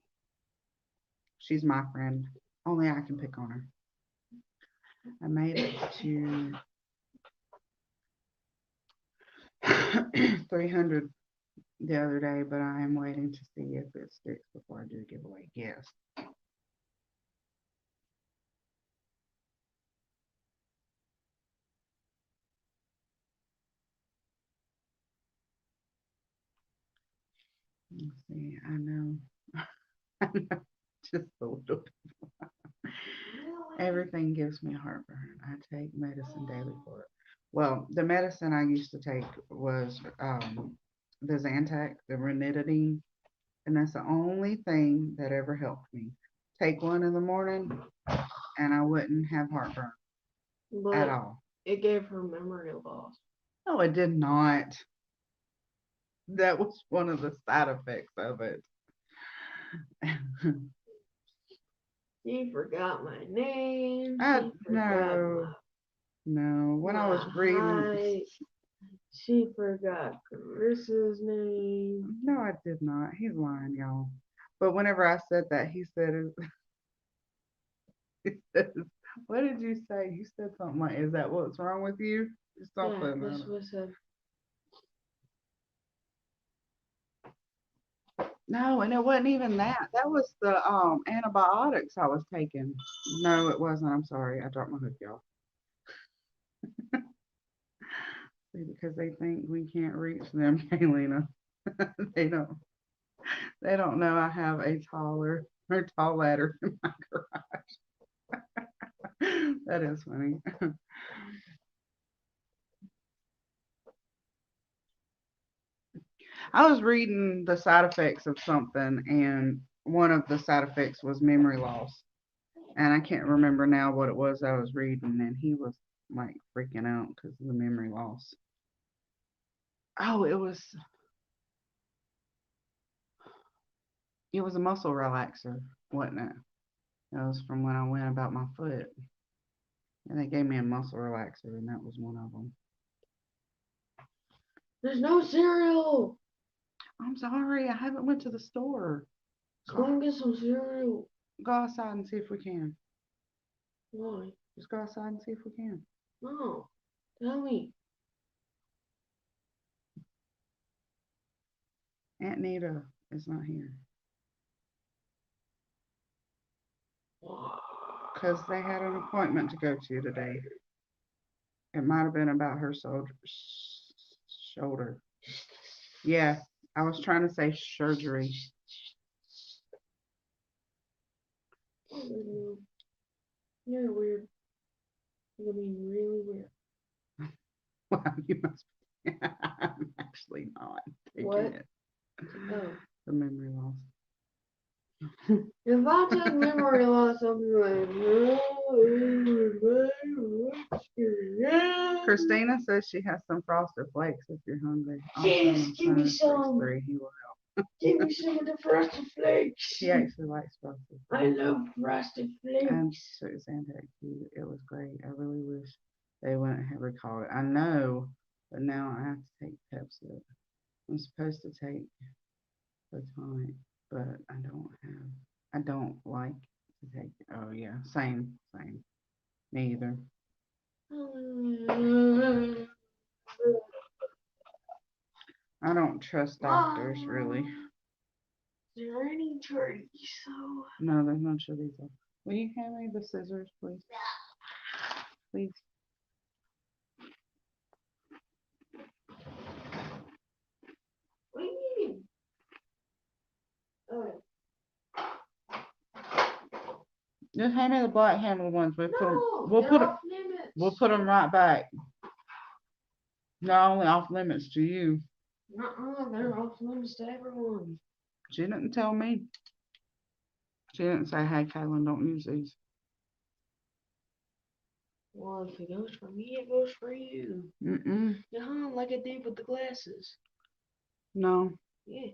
She's my friend. Only I can pick on her. I made it to 300 the other day, but I am waiting to see if it sticks before I do a giveaway. Yes. Let's see. I know. I know just a little. Everything gives me heartburn. I take medicine daily for it. Well, the medicine I used to take was the Zantac, the ranitidine, and that's the only thing that ever helped me. Take one in the morning, and I wouldn't have heartburn at But all. it gave her memory loss. No, it did not. That was one of the side effects of it. She forgot my name. I She forgot no, no. When I my was reading, height. She forgot Carissa's name. no, I did not. He's lying, y'all. But whenever I said that, he said, he says, what did you say? You said something like, is that what's wrong with you? Yeah, Something. that's what I said. No, and it wasn't even that. That was the antibiotics I was taking. No, it wasn't. I'm sorry. I dropped my hook, y'all. See, because they think we can't reach them, Kaylina. They don't. They don't know I have a tall ladder in my garage. That is funny. I was reading the side effects of something, and one of the side effects was memory loss. And I can't remember now what it was I was reading, and he was like freaking out because of the memory loss. Oh, it was a muscle relaxer, wasn't it? That was from when I went about my foot, and they gave me a muscle relaxer, and that was one of them. There's no cereal. I'm sorry, I haven't went to the store. Let's go and get some cereal. Go outside and see if we can. Why? Just go outside and see if we can. No. Tell me. Aunt Nita is not here. Because they had an appointment to go to today. It might have been about her shoulder. Yeah, I was trying to say surgery. You're weird. You're being really weird. Wow, you must be. I'm actually not taking What? it. Oh. The memory loss. If I took memory loss, I'll be like, Christina says she has some frosted flakes if you're hungry. Yes, give me some. 763, he will help. Give me some of the frosted flakes. She actually likes frosted I flakes. love frosted And flakes. Suzanne texted you. It was great. I really wish they wouldn't have recalled it. I know, but now I have to take Pepsi. I'm supposed to take the tonic, but I don't like to take it. Oh yeah, same. Me either. I don't trust doctors really. There aren't any trees, so. No, there's no chilies. Will you hand me the scissors, please? Please. What do you mean? Oh. Just hand me the black handled ones. We'll No, put them right back. They're only off limits to you. They're off limits to everyone. She didn't tell me. She didn't say, hey, Kaylin, don't use these. Well, if it goes for me, it goes for you. Yeah, like I did with the glasses. No. Yeah.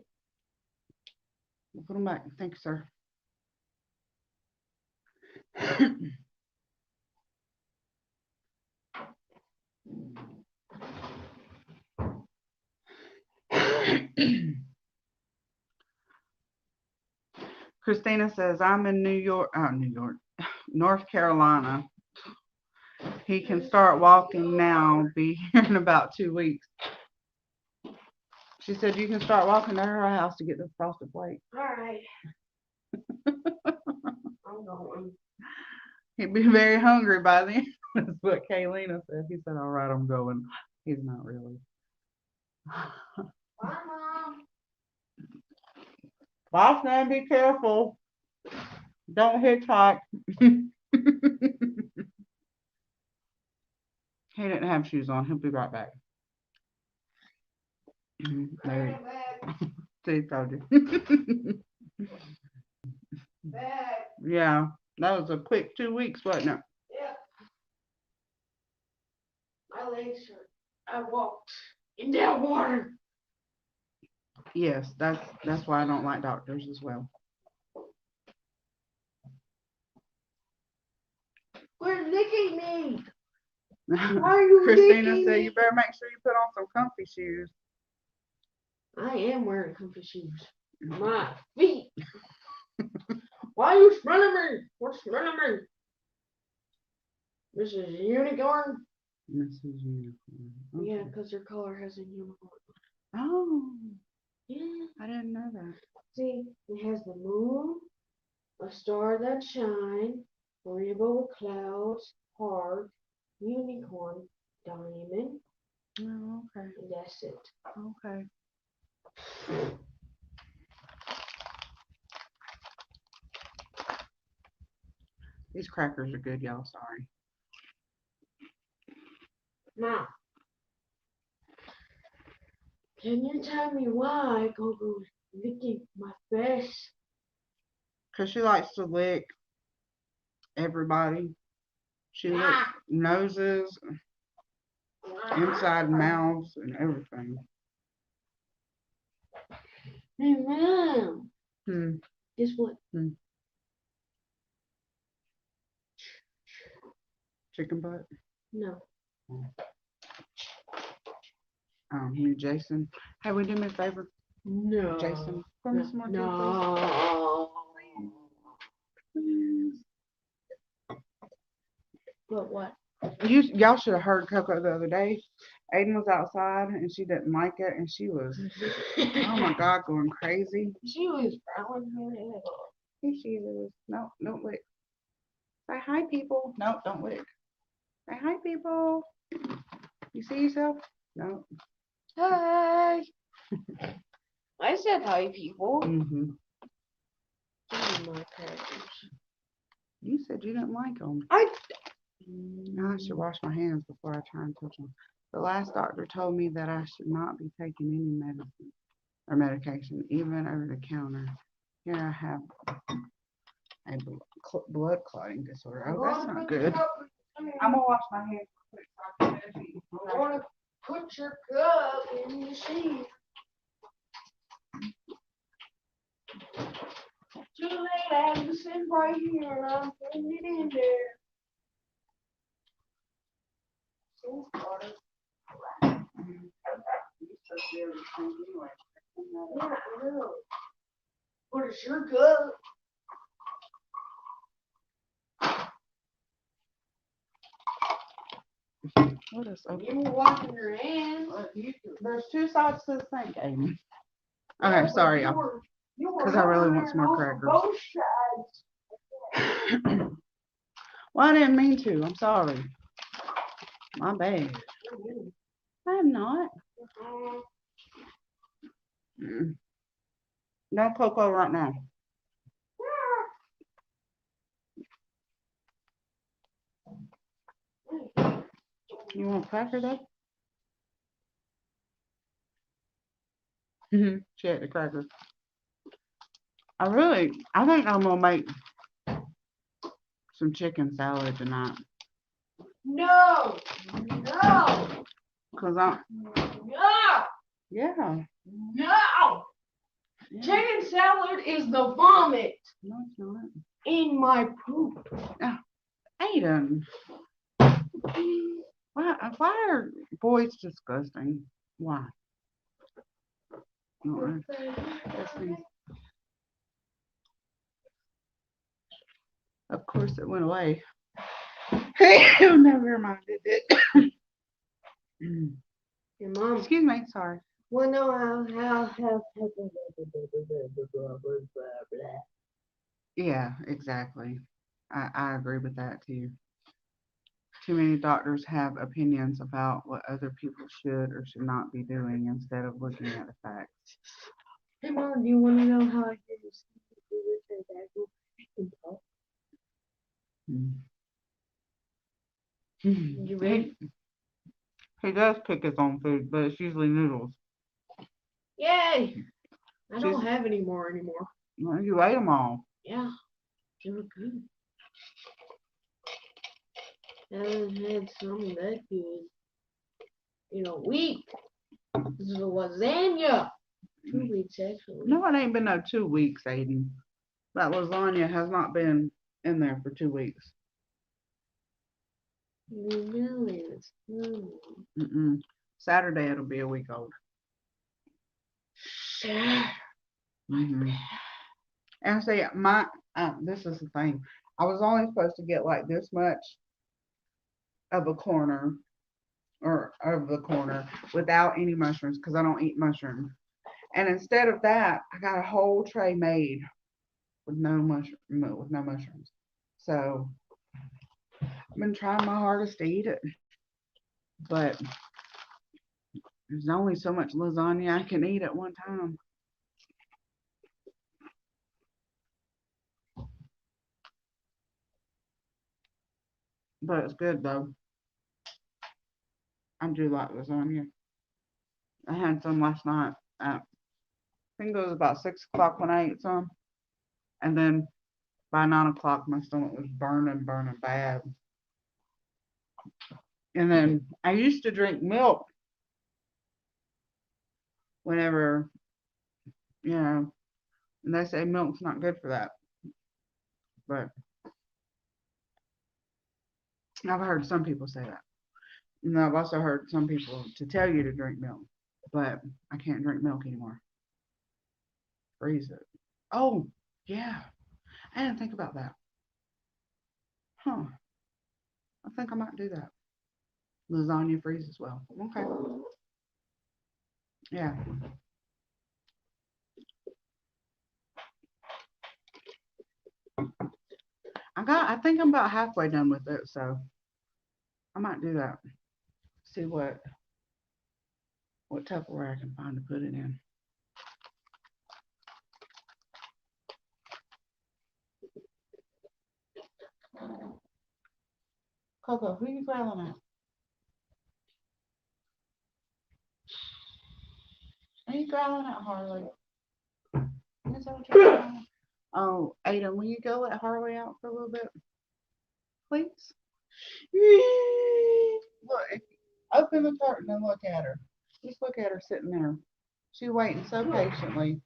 We'll put them back. Thank you, sir. Christina says, I'm in North Carolina. He can start walking now, be here in about 2 weeks. She said you can start walking to her house to get the frosted flakes. All right. I'm going. He'd be very hungry by then. That's what Kaylin said. He said, all right, I'm going. He's not really. Bye, Mom. Boss man, be careful. Don't hitchhike. He didn't have shoes on. He'll be right back. There. See, told you. Back. Yeah, that was a quick 2 weeks, wasn't it? Yep. My legs hurt. I walked in that water. Yes, that's why I don't like doctors as well. Quit licking me. Why are you Christina licking said me? you better make sure you put on some comfy shoes. I am wearing comfy shoes. My feet. Why are you smelling me? What's smelling me? Mrs. Unicorn? Mrs. Unicorn. Okay. Yeah, because her collar has a unicorn. Oh. Yeah. I didn't know that. See, it has the moon, a star that shines, rainbow with clouds, heart, unicorn, diamond. Oh, okay. And that's it. Okay. These crackers are good, y'all. Sorry. Now, can you tell me why Gogo's licking my face? Because she likes to lick everybody. She licks noses, inside mouths, and everything. Hey, Mom. Guess what? Chicken butt? No. You, Jason. Hey, will you do me a favor? No. Jason, pour me some more tea, No. please. But what? Y'all should have heard Coco the other day. Aiden was outside and she didn't like it, and she was, oh my God, going crazy. She was growling her head off. Here she is. No, don't lick. Say hi, people. No, don't lick. Say hi, people. You see yourself? No. Hi. I said hi, people. Mm-hmm. Give me my crackers. You said you didn't like them. Now I should wash my hands before I try and touch them. The last doctor told me that I should not be taking any medicine or medication, even over the counter. Here I have a blood clotting disorder. Oh, that's not good. I'm gonna wash my hands quick so I can finish eating. I want to put your cup in the sink. Too late, I have to sit right here and I'm putting it in there. So water. Yeah, I know. What is your cup? What is okay? You were washing your hands. There's two sides to the sink, Amy. Okay, sorry, y'all. Because I really want some more crackers. Both sides. Well, I didn't mean to. I'm sorry. My bad. I'm not. No cocoa right now. You want a cracker though? She ate the cracker. I think I'm gonna make some chicken salad tonight. No. No. Cause No. yeah. No. Chicken salad is the vomit No, it's not. in my poop. Aiden. Why are boys disgusting? Why? Of course it went away. Never mind, it did. Your mom. Excuse me, sorry. Well, no, how. Yeah, exactly. I agree with that too. Too many doctors have opinions about what other people should or should not be doing instead of looking at the facts. Hey, Mom, do you want to know how I hear you speak? You ready? He does pick his own food, but it's usually noodles. Yay! I don't have any more anymore. Well, you ate them all. Yeah, they were good. I haven't had some that good in a week. This is a lasagna. 2 weeks, actually. No, it ain't been no 2 weeks, Aiden. That lasagna has not been in there for 2 weeks. Saturday it'll be a week old. Mm-hmm. And see, this is the thing. I was only supposed to get like this much of a corner or of the corner without any mushrooms because I don't eat mushrooms. And instead of that, I got a whole tray made with no mushrooms. So I've been trying my hardest to eat it, but there's only so much lasagna I can eat at one time. But it's good though. I do like lasagna. I had some last night. I think it was about 6 o'clock when I ate some. And then by 9 o'clock, my stomach was burning bad. And then I used to drink milk whenever, and they say milk's not good for that. But I've heard some people say that. And I've also heard some people to tell you to drink milk. But I can't drink milk anymore. Freeze it. Oh, yeah. I didn't think about that. Huh. I think I might do that. Lasagna freezes well. Okay. Yeah. I think I'm about halfway done with it, so I might do that. See what Tupperware I can find to put it in. Coco, who you growling at? Are you growling at Harley? Is that what you're growling at? Oh, Ada, will you go let Harley out for a little bit, please? Look, open the curtain and look at her. Just look at her sitting there. She's waiting so patiently.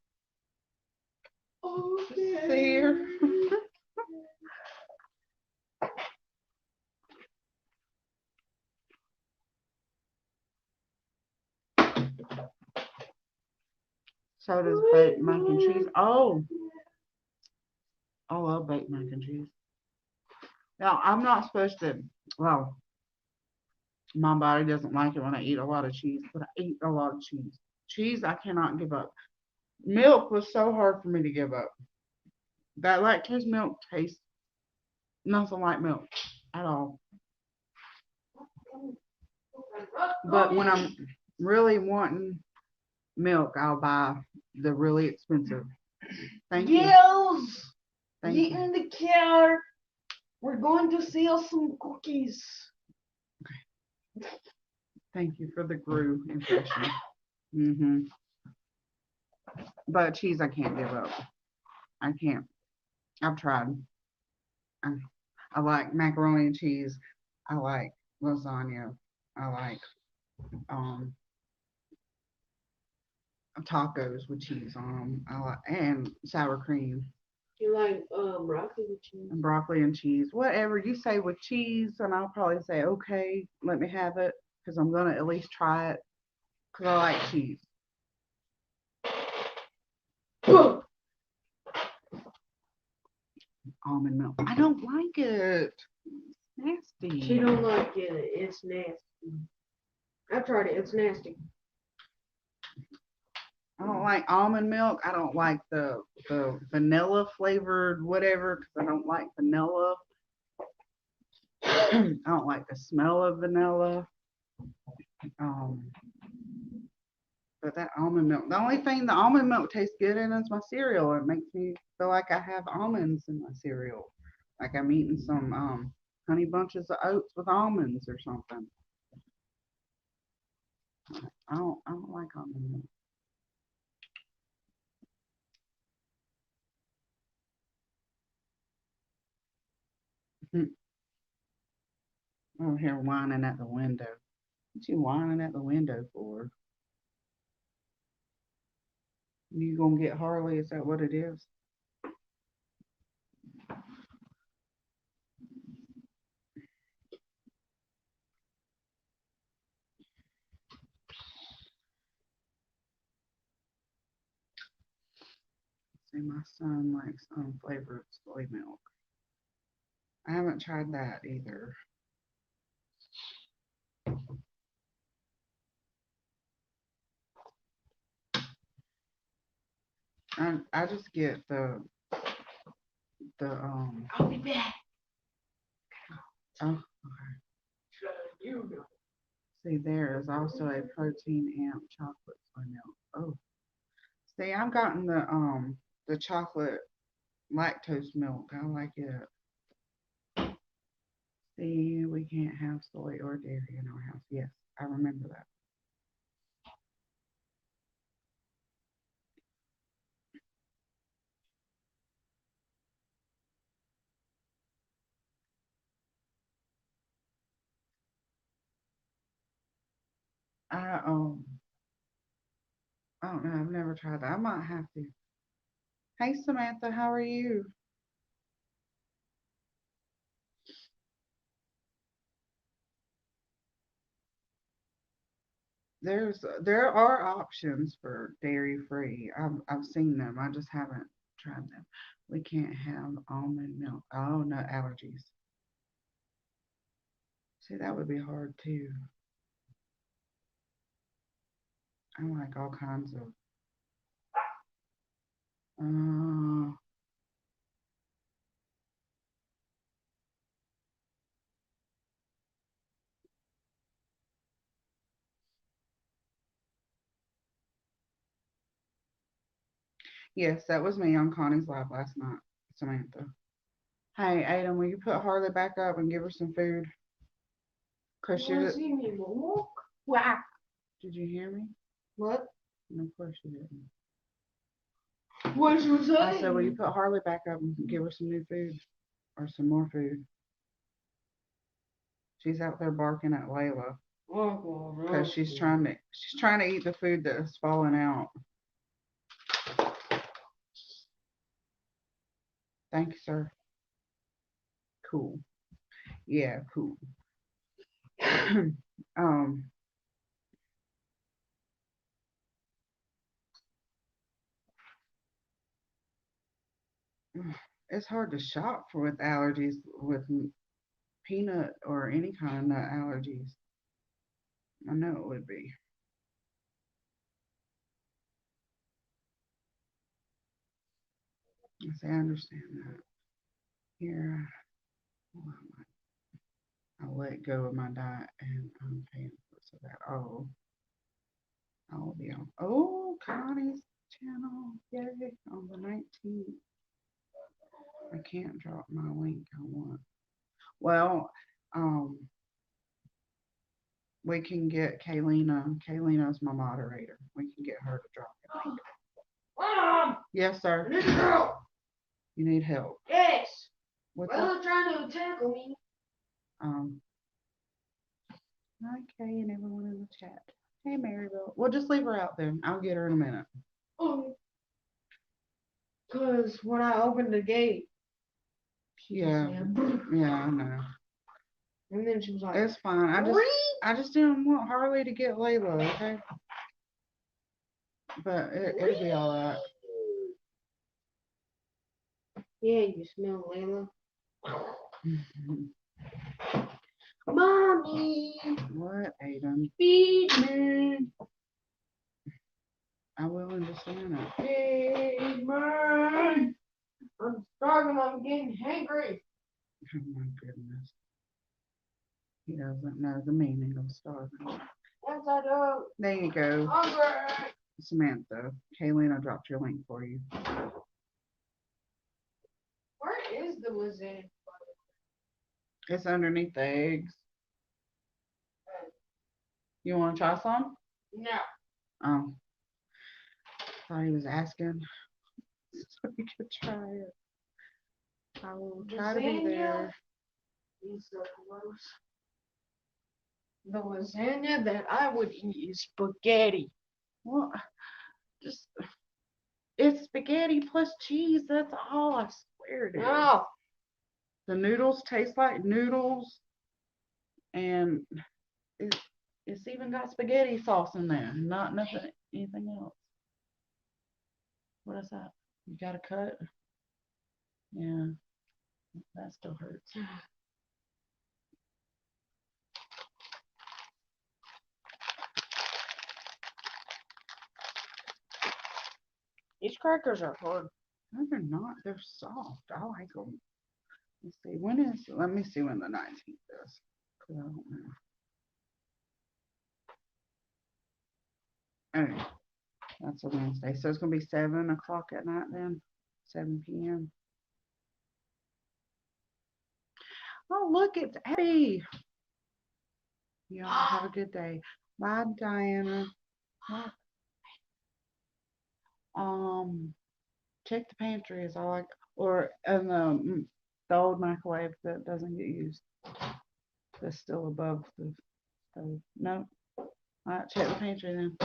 Okay. See her? So does baked mac and cheese. Oh, I love baked mac and cheese. Now, I'm not supposed to, well, my body doesn't like it when I eat a lot of cheese, but I eat a lot of cheese. Cheese, I cannot give up. Milk was so hard for me to give up. That lactose milk tastes nothing like milk at all. But when I'm really wanting milk, I'll buy the really expensive. Thank you. Girls, Thank get you. in the car. We're going to sell some cookies. Thank you for the Gru impression. But cheese, I can't give up. I can't. I've tried. I like macaroni and cheese. I like lasagna. I like um tacos with cheese on them. I like and sour cream You like broccoli with cheese? and broccoli and cheese. Whatever you say with cheese, and I'll probably say okay, let me have it because I'm gonna at least try it because I like cheese. Almond milk. I don't like it. It's nasty. She don't like it. It's nasty. I've tried it. It's nasty. I don't like almond milk. I don't like the vanilla flavored whatever because I don't like vanilla. I don't like the smell of vanilla. Um, but that almond milk, the only thing the almond milk tastes good in is my cereal. It makes me feel like I have almonds in my cereal, like I'm eating some honey bunches of oats with almonds or something. I don't like almond milk. I'm here whining at the window. What you whining at the window for? You gonna get Harley? Is that what it is? See, my son likes unflavored soy milk. I haven't tried that either. I just get the. I'll be back. Oh, see, there is also a protein amp chocolate soy milk. Oh, see, I've gotten the chocolate lactose milk. I like it. See, we can't have soy or dairy in our house. Yes, I remember that. I I don't know. I've never tried that. I might have to. Hey Samantha, how are you? There are options for dairy free. I've seen them. I just haven't tried them. We can't have almond milk. Oh no, allergies. See, that would be hard too. I like all kinds of. Uh, yes, that was me on Connie's live last night, Samantha. Hey, Adam, will you put Harley back up and give her some food? Cause You she wanna did. see me walk? Wow. Did you hear me? What? No, of course you didn't. What you say? I said, will you put Harley back up and give her some new food or some more food? She's out there barking at Layla because she's trying to eat the food that has fallen out. Thank you, sir. Cool. Yeah, cool. um, it's hard to shop for with allergies with peanut or any kind of nut allergies. I know it would be. I say I understand that. Here, I let go of my diet and I'm paying for it so that I'll be on Connie's channel. Yay on the 19th. I can't drop my link I want. Well, um, we can get Kaylina. Kaylina's my moderator. We can get her to drop the link. Mom! Yes, sir. I need help. You need help. Yes. What's Brother up? trying to tackle me. Um, okay, and everyone in the chat. Hey, Marybelle. Well, just leave her out then. I'll get her in a minute. Cause when I opened the gate, Yeah, yeah, I know. And then she was like, It's fine. I just didn't want Harley to get Layla, okay? But it'll be all right. yeah, you smell Layla. Mommy, What, Aiden? feed me. I will understand it. Feed me. I'm starving. I'm getting hungry. Oh my goodness. He doesn't know the meaning of starving. Yes, I do. There you go. Hungry. Samantha. Kaylin, I dropped your link for you. Where is the lasagna? It's underneath the eggs. You want to try some? No. Oh. Thought he was asking so we could try it. I will try to be there. Is gross. The lasagna that I would eat is spaghetti. Well, just it's spaghetti plus cheese. That's all. I swear it is. No. The noodles taste like noodles, and it's even got spaghetti sauce in there. Not nothing, anything else. What is that? You got a cut? Yeah, that still hurts. These crackers are hard. No, they're not. They're soft. I like them. Let's see. Let me see when the 19th is. Because I don't know. Oh, that's a Wednesday. So it's going to be 7 o'clock at night then? 7 p.m. Oh, look, it's Abby. Y'all have a good day. Bye, Diana. Bye. Check the pantry is all or the old microwave that doesn't get used. That's still above the stove. No. All right, check the pantry then.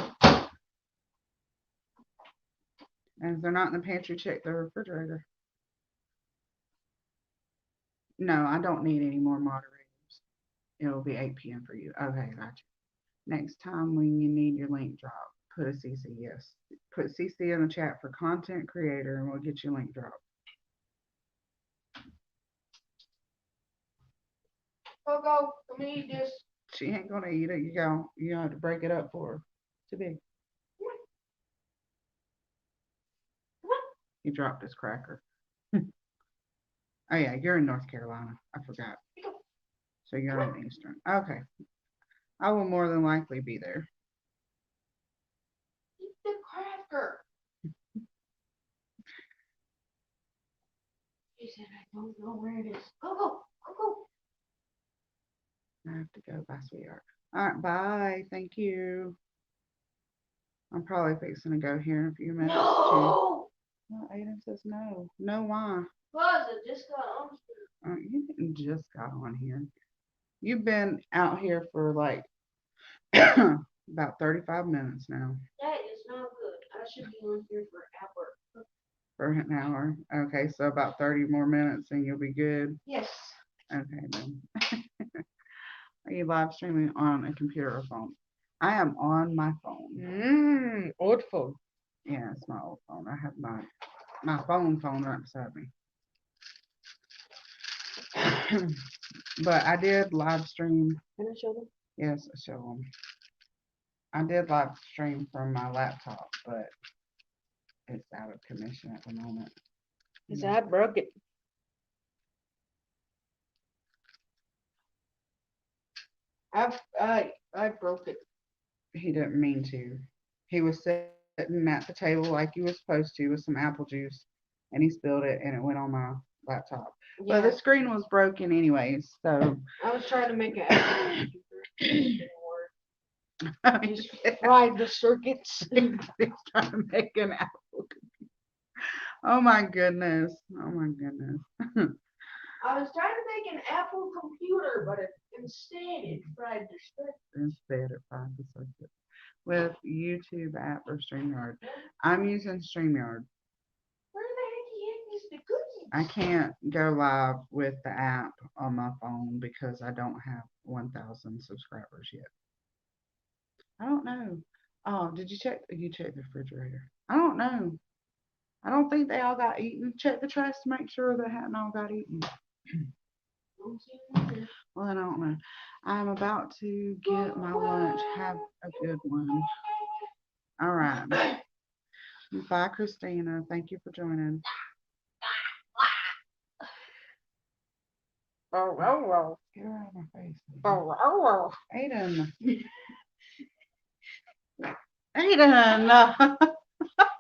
And if they're not in the pantry, check the refrigerator. No, I don't need any more moderators. It'll be 8 p.m. for you. Okay, gotcha. Next time when you need your link drop, put a CC, yes. Put CC in the chat for content creator and we'll get your link drop. Coco, let me eat this. She ain't gonna eat it. You have to break it up for her. Too big. Come on. He dropped his cracker. Oh yeah, you're in North Carolina. I forgot. So you're on Eastern. Okay. I will more than likely be there. Eat the cracker. He said, I don't know where it is. Coco, Coco. I have to go. Bye, sweetheart. All right, bye. Thank you. I'm probably fixing to go here in a few minutes too. No. Well, Aiden says no. No, why? Cause it just got on. You didn't just got on here. You've been out here for like about 35 minutes now. That is not good. I should be on here for an hour. For an hour. Okay, so about 30 more minutes and you'll be good. Yes. Okay, then. Are you live streaming on a computer or phone? I am on my phone. Old phone. Yeah, it's my old phone. I have my phone right beside me. But I did live stream. Can I show them? Yes, I show them. I did live stream from my laptop, but it's out of commission at the moment. Cause I broke it. I broke it. He didn't mean to. He was sitting at the table like he was supposed to with some apple juice, and he spilled it, and it went on my laptop. Yeah. But the screen was broken anyways, so. I was trying to make an apple juice. It didn't work. Just fried the circuits. He's trying to make an apple. Oh my goodness. Oh my goodness. I was trying to make an Apple computer, but instead it fried the circuits. Instead it fried the circuit. With YouTube app or StreamYard. I'm using StreamYard. Where the heck is the cookies? I can't go live with the app on my phone because I don't have 1,000 subscribers yet. I don't know. Oh, did you check the refrigerator? I don't know. I don't think they all got eaten. Check the trash to make sure they hadn't all got eaten. Well, I don't know. I'm about to get my lunch. Have a good one. All right. Bye, Christina. Thank you for joining. Oh, oh, Get her out of my face. oh, oh, Aiden. Aiden.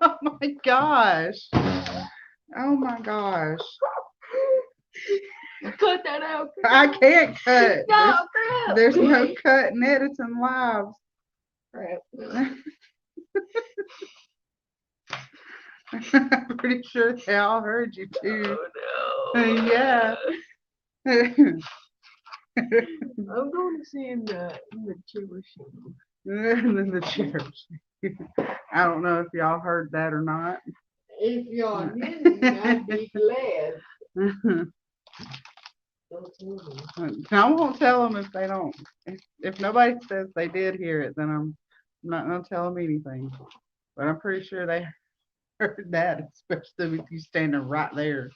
Oh my gosh. Oh my gosh. Cut that out. I can't cut. No, crap. There's no cut and editing live. Crap. I'm pretty sure they all heard you too. Oh, no. Yeah. I'm going to see in the chair machine. And then the chairs. I don't know if y'all heard that or not. If y'all didn't, I'd be glad. Don't tell me. I won't tell them if they don't. If nobody says they did hear it, then I'm not gonna tell them anything. But I'm pretty sure they heard that, especially with you standing right there.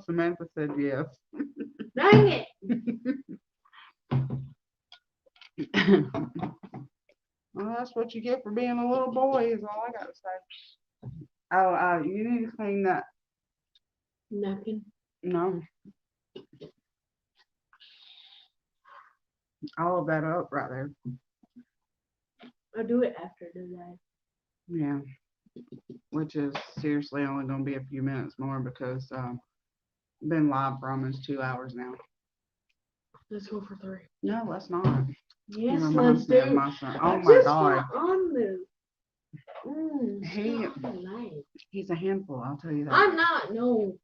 Samantha said yes. Dang it! Well, that's what you get for being a little boy, is all I gotta say. Oh, you need to clean that. Napkin. No. All of that up right there. I'll do it after the live. Yeah. Which is seriously only gonna be a few minutes more because been live for almost 2 hours now. Let's go for 3. No, let's not. Yes, You let's remind me of do. my son. Oh my God. On the. He's a handful, I'll tell you that. I'm not. No.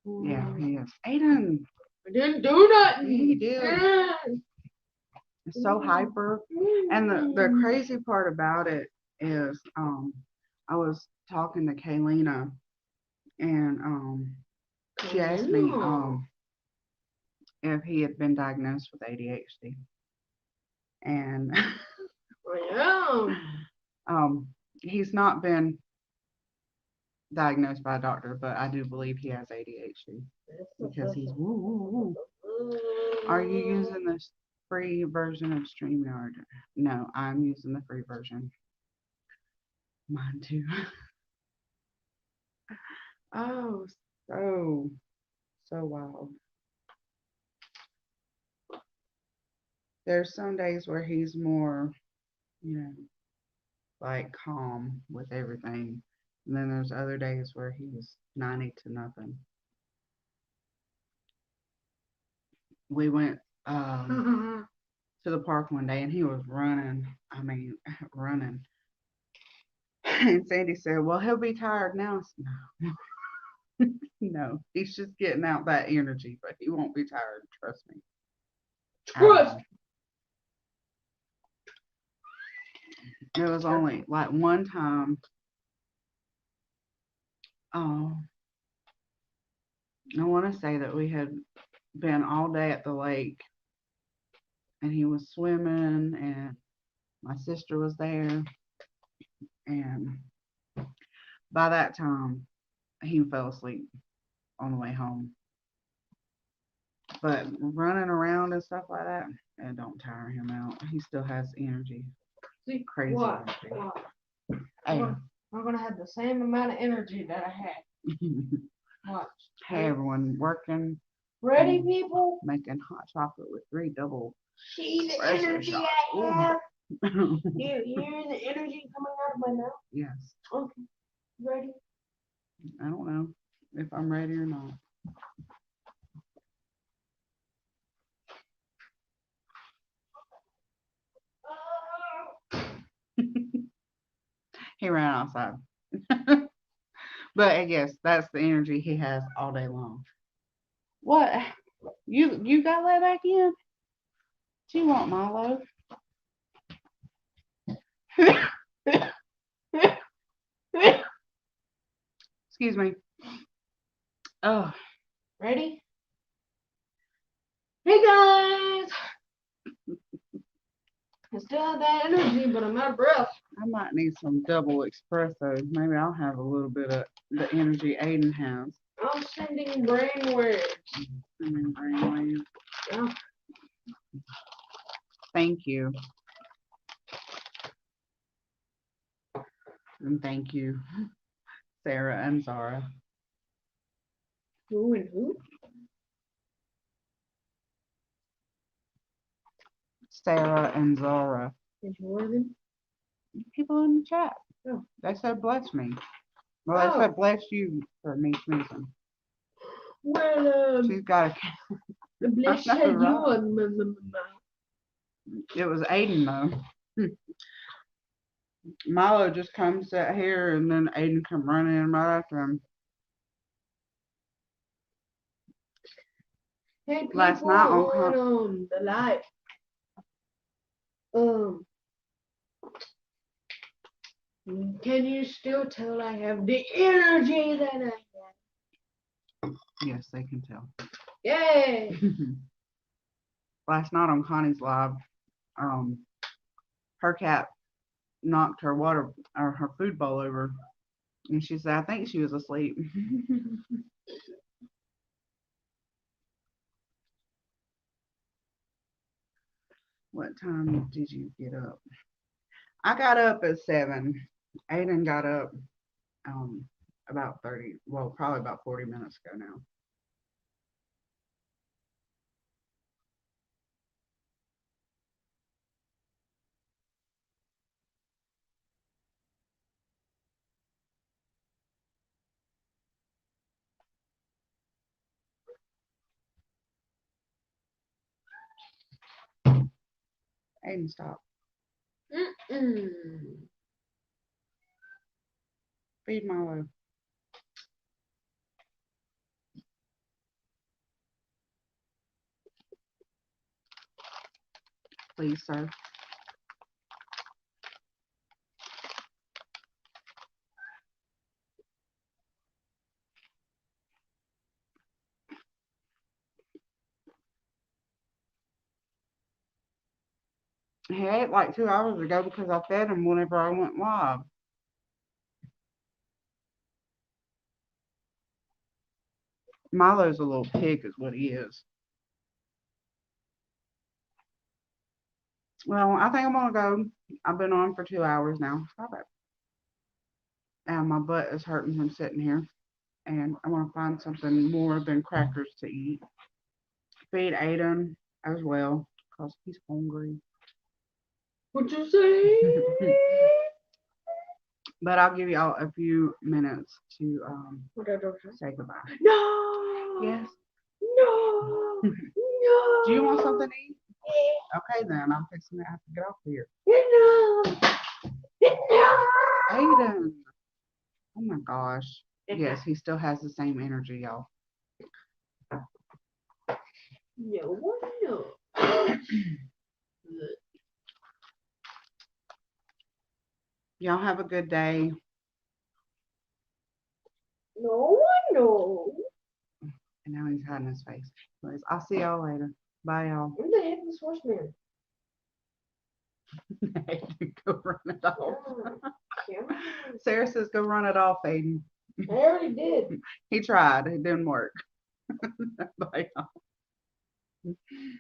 Yeah, he is. Aiden. I didn't do nothing. He did. It's so hyper. And the crazy part about it is I was talking to Kaylin and she asked me if he had been diagnosed with ADHD. And I am. He's not been diagnosed by a doctor, but I do believe he has ADHD because he's woo woo woo. Are you using the free version of StreamYard? No, I'm using the free version. Mine too. Oh, so wild. There's some days where he's more, you know, like calm with everything. And then there's other days where he's 90 to nothing. We went to the park one day and he was running. I mean, running. And Sandy said, "Well, he'll be tired now." I said, no, no, he's just getting out that energy, but he won't be tired. Trust me. Trust. It was only like one time. Oh, I want to say that we had been all day at the lake, and he was swimming, and my sister was there, and by that time, he fell asleep on the way home. But running around and stuff like that, it don't tire him out. He still has energy. See, Crazy what? energy. What? Hey. We're gonna have the same amount of energy that I had. Watch. Hey everyone, working. Ready, people? Making hot chocolate with 3 double. See the espresso energy shots. I have? You hear the energy coming out of my mouth? Yes. Okay. Ready? I don't know if I'm ready or not. He ran outside. But I guess that's the energy he has all day long. What? You got let back in? Do you want Milo? Excuse me. Oh. Ready? Hey guys! I still have that energy, but I'm out of breath. I might need some double espresso. Maybe I'll have a little bit of the energy Aiden has. I'm sending brainwaves. Sending brainwaves. Yeah. Thank you. And thank you, Sarah and Zara. Who and who? Sarah and Zara. And who are them? People in the chat. Oh. They said bless me. Well, they said bless you for me sneezing. Well, she's got a. Bless you on my. It was Aiden though. Milo just comes out here and then Aiden come running in right after him. Hey, people last night on the live. Can you still tell I have the energy that I have? Yes, they can tell. Yay! Last night on Connie's live, her cat knocked her water or her food bowl over, and she said, "I think she was asleep." What time did you get up? I got up at 7. Aiden got up about 30, well, probably about 40 minutes ago now. Aiden, stop. Feed Milo. Please, sir. He ate like 2 hours ago because I fed him whenever I went live. Milo's a little pig, is what he is. Well, I think I'm gonna go. I've been on for 2 hours now. Stop it. And my butt is hurting from sitting here. And I want to find something more than crackers to eat. Feed Aiden as well because he's hungry. What you say? But I'll give y'all a few minutes to What I don't say? say goodbye. No. Yes. No. No. Do you want something to eat? Okay, then I'm fixing to have to get off here. No. No. Aiden. Oh my gosh. Yes, he still has the same energy, y'all. No. No. Y'all have a good day. No. No. And now he's hiding his face. Anyways, I'll see y'all later. Bye, y'all. I'm the headless horseman. Go run it off. Yeah. Sarah says go run it off, Aiden. I already did. He tried. It didn't work. Bye, y'all.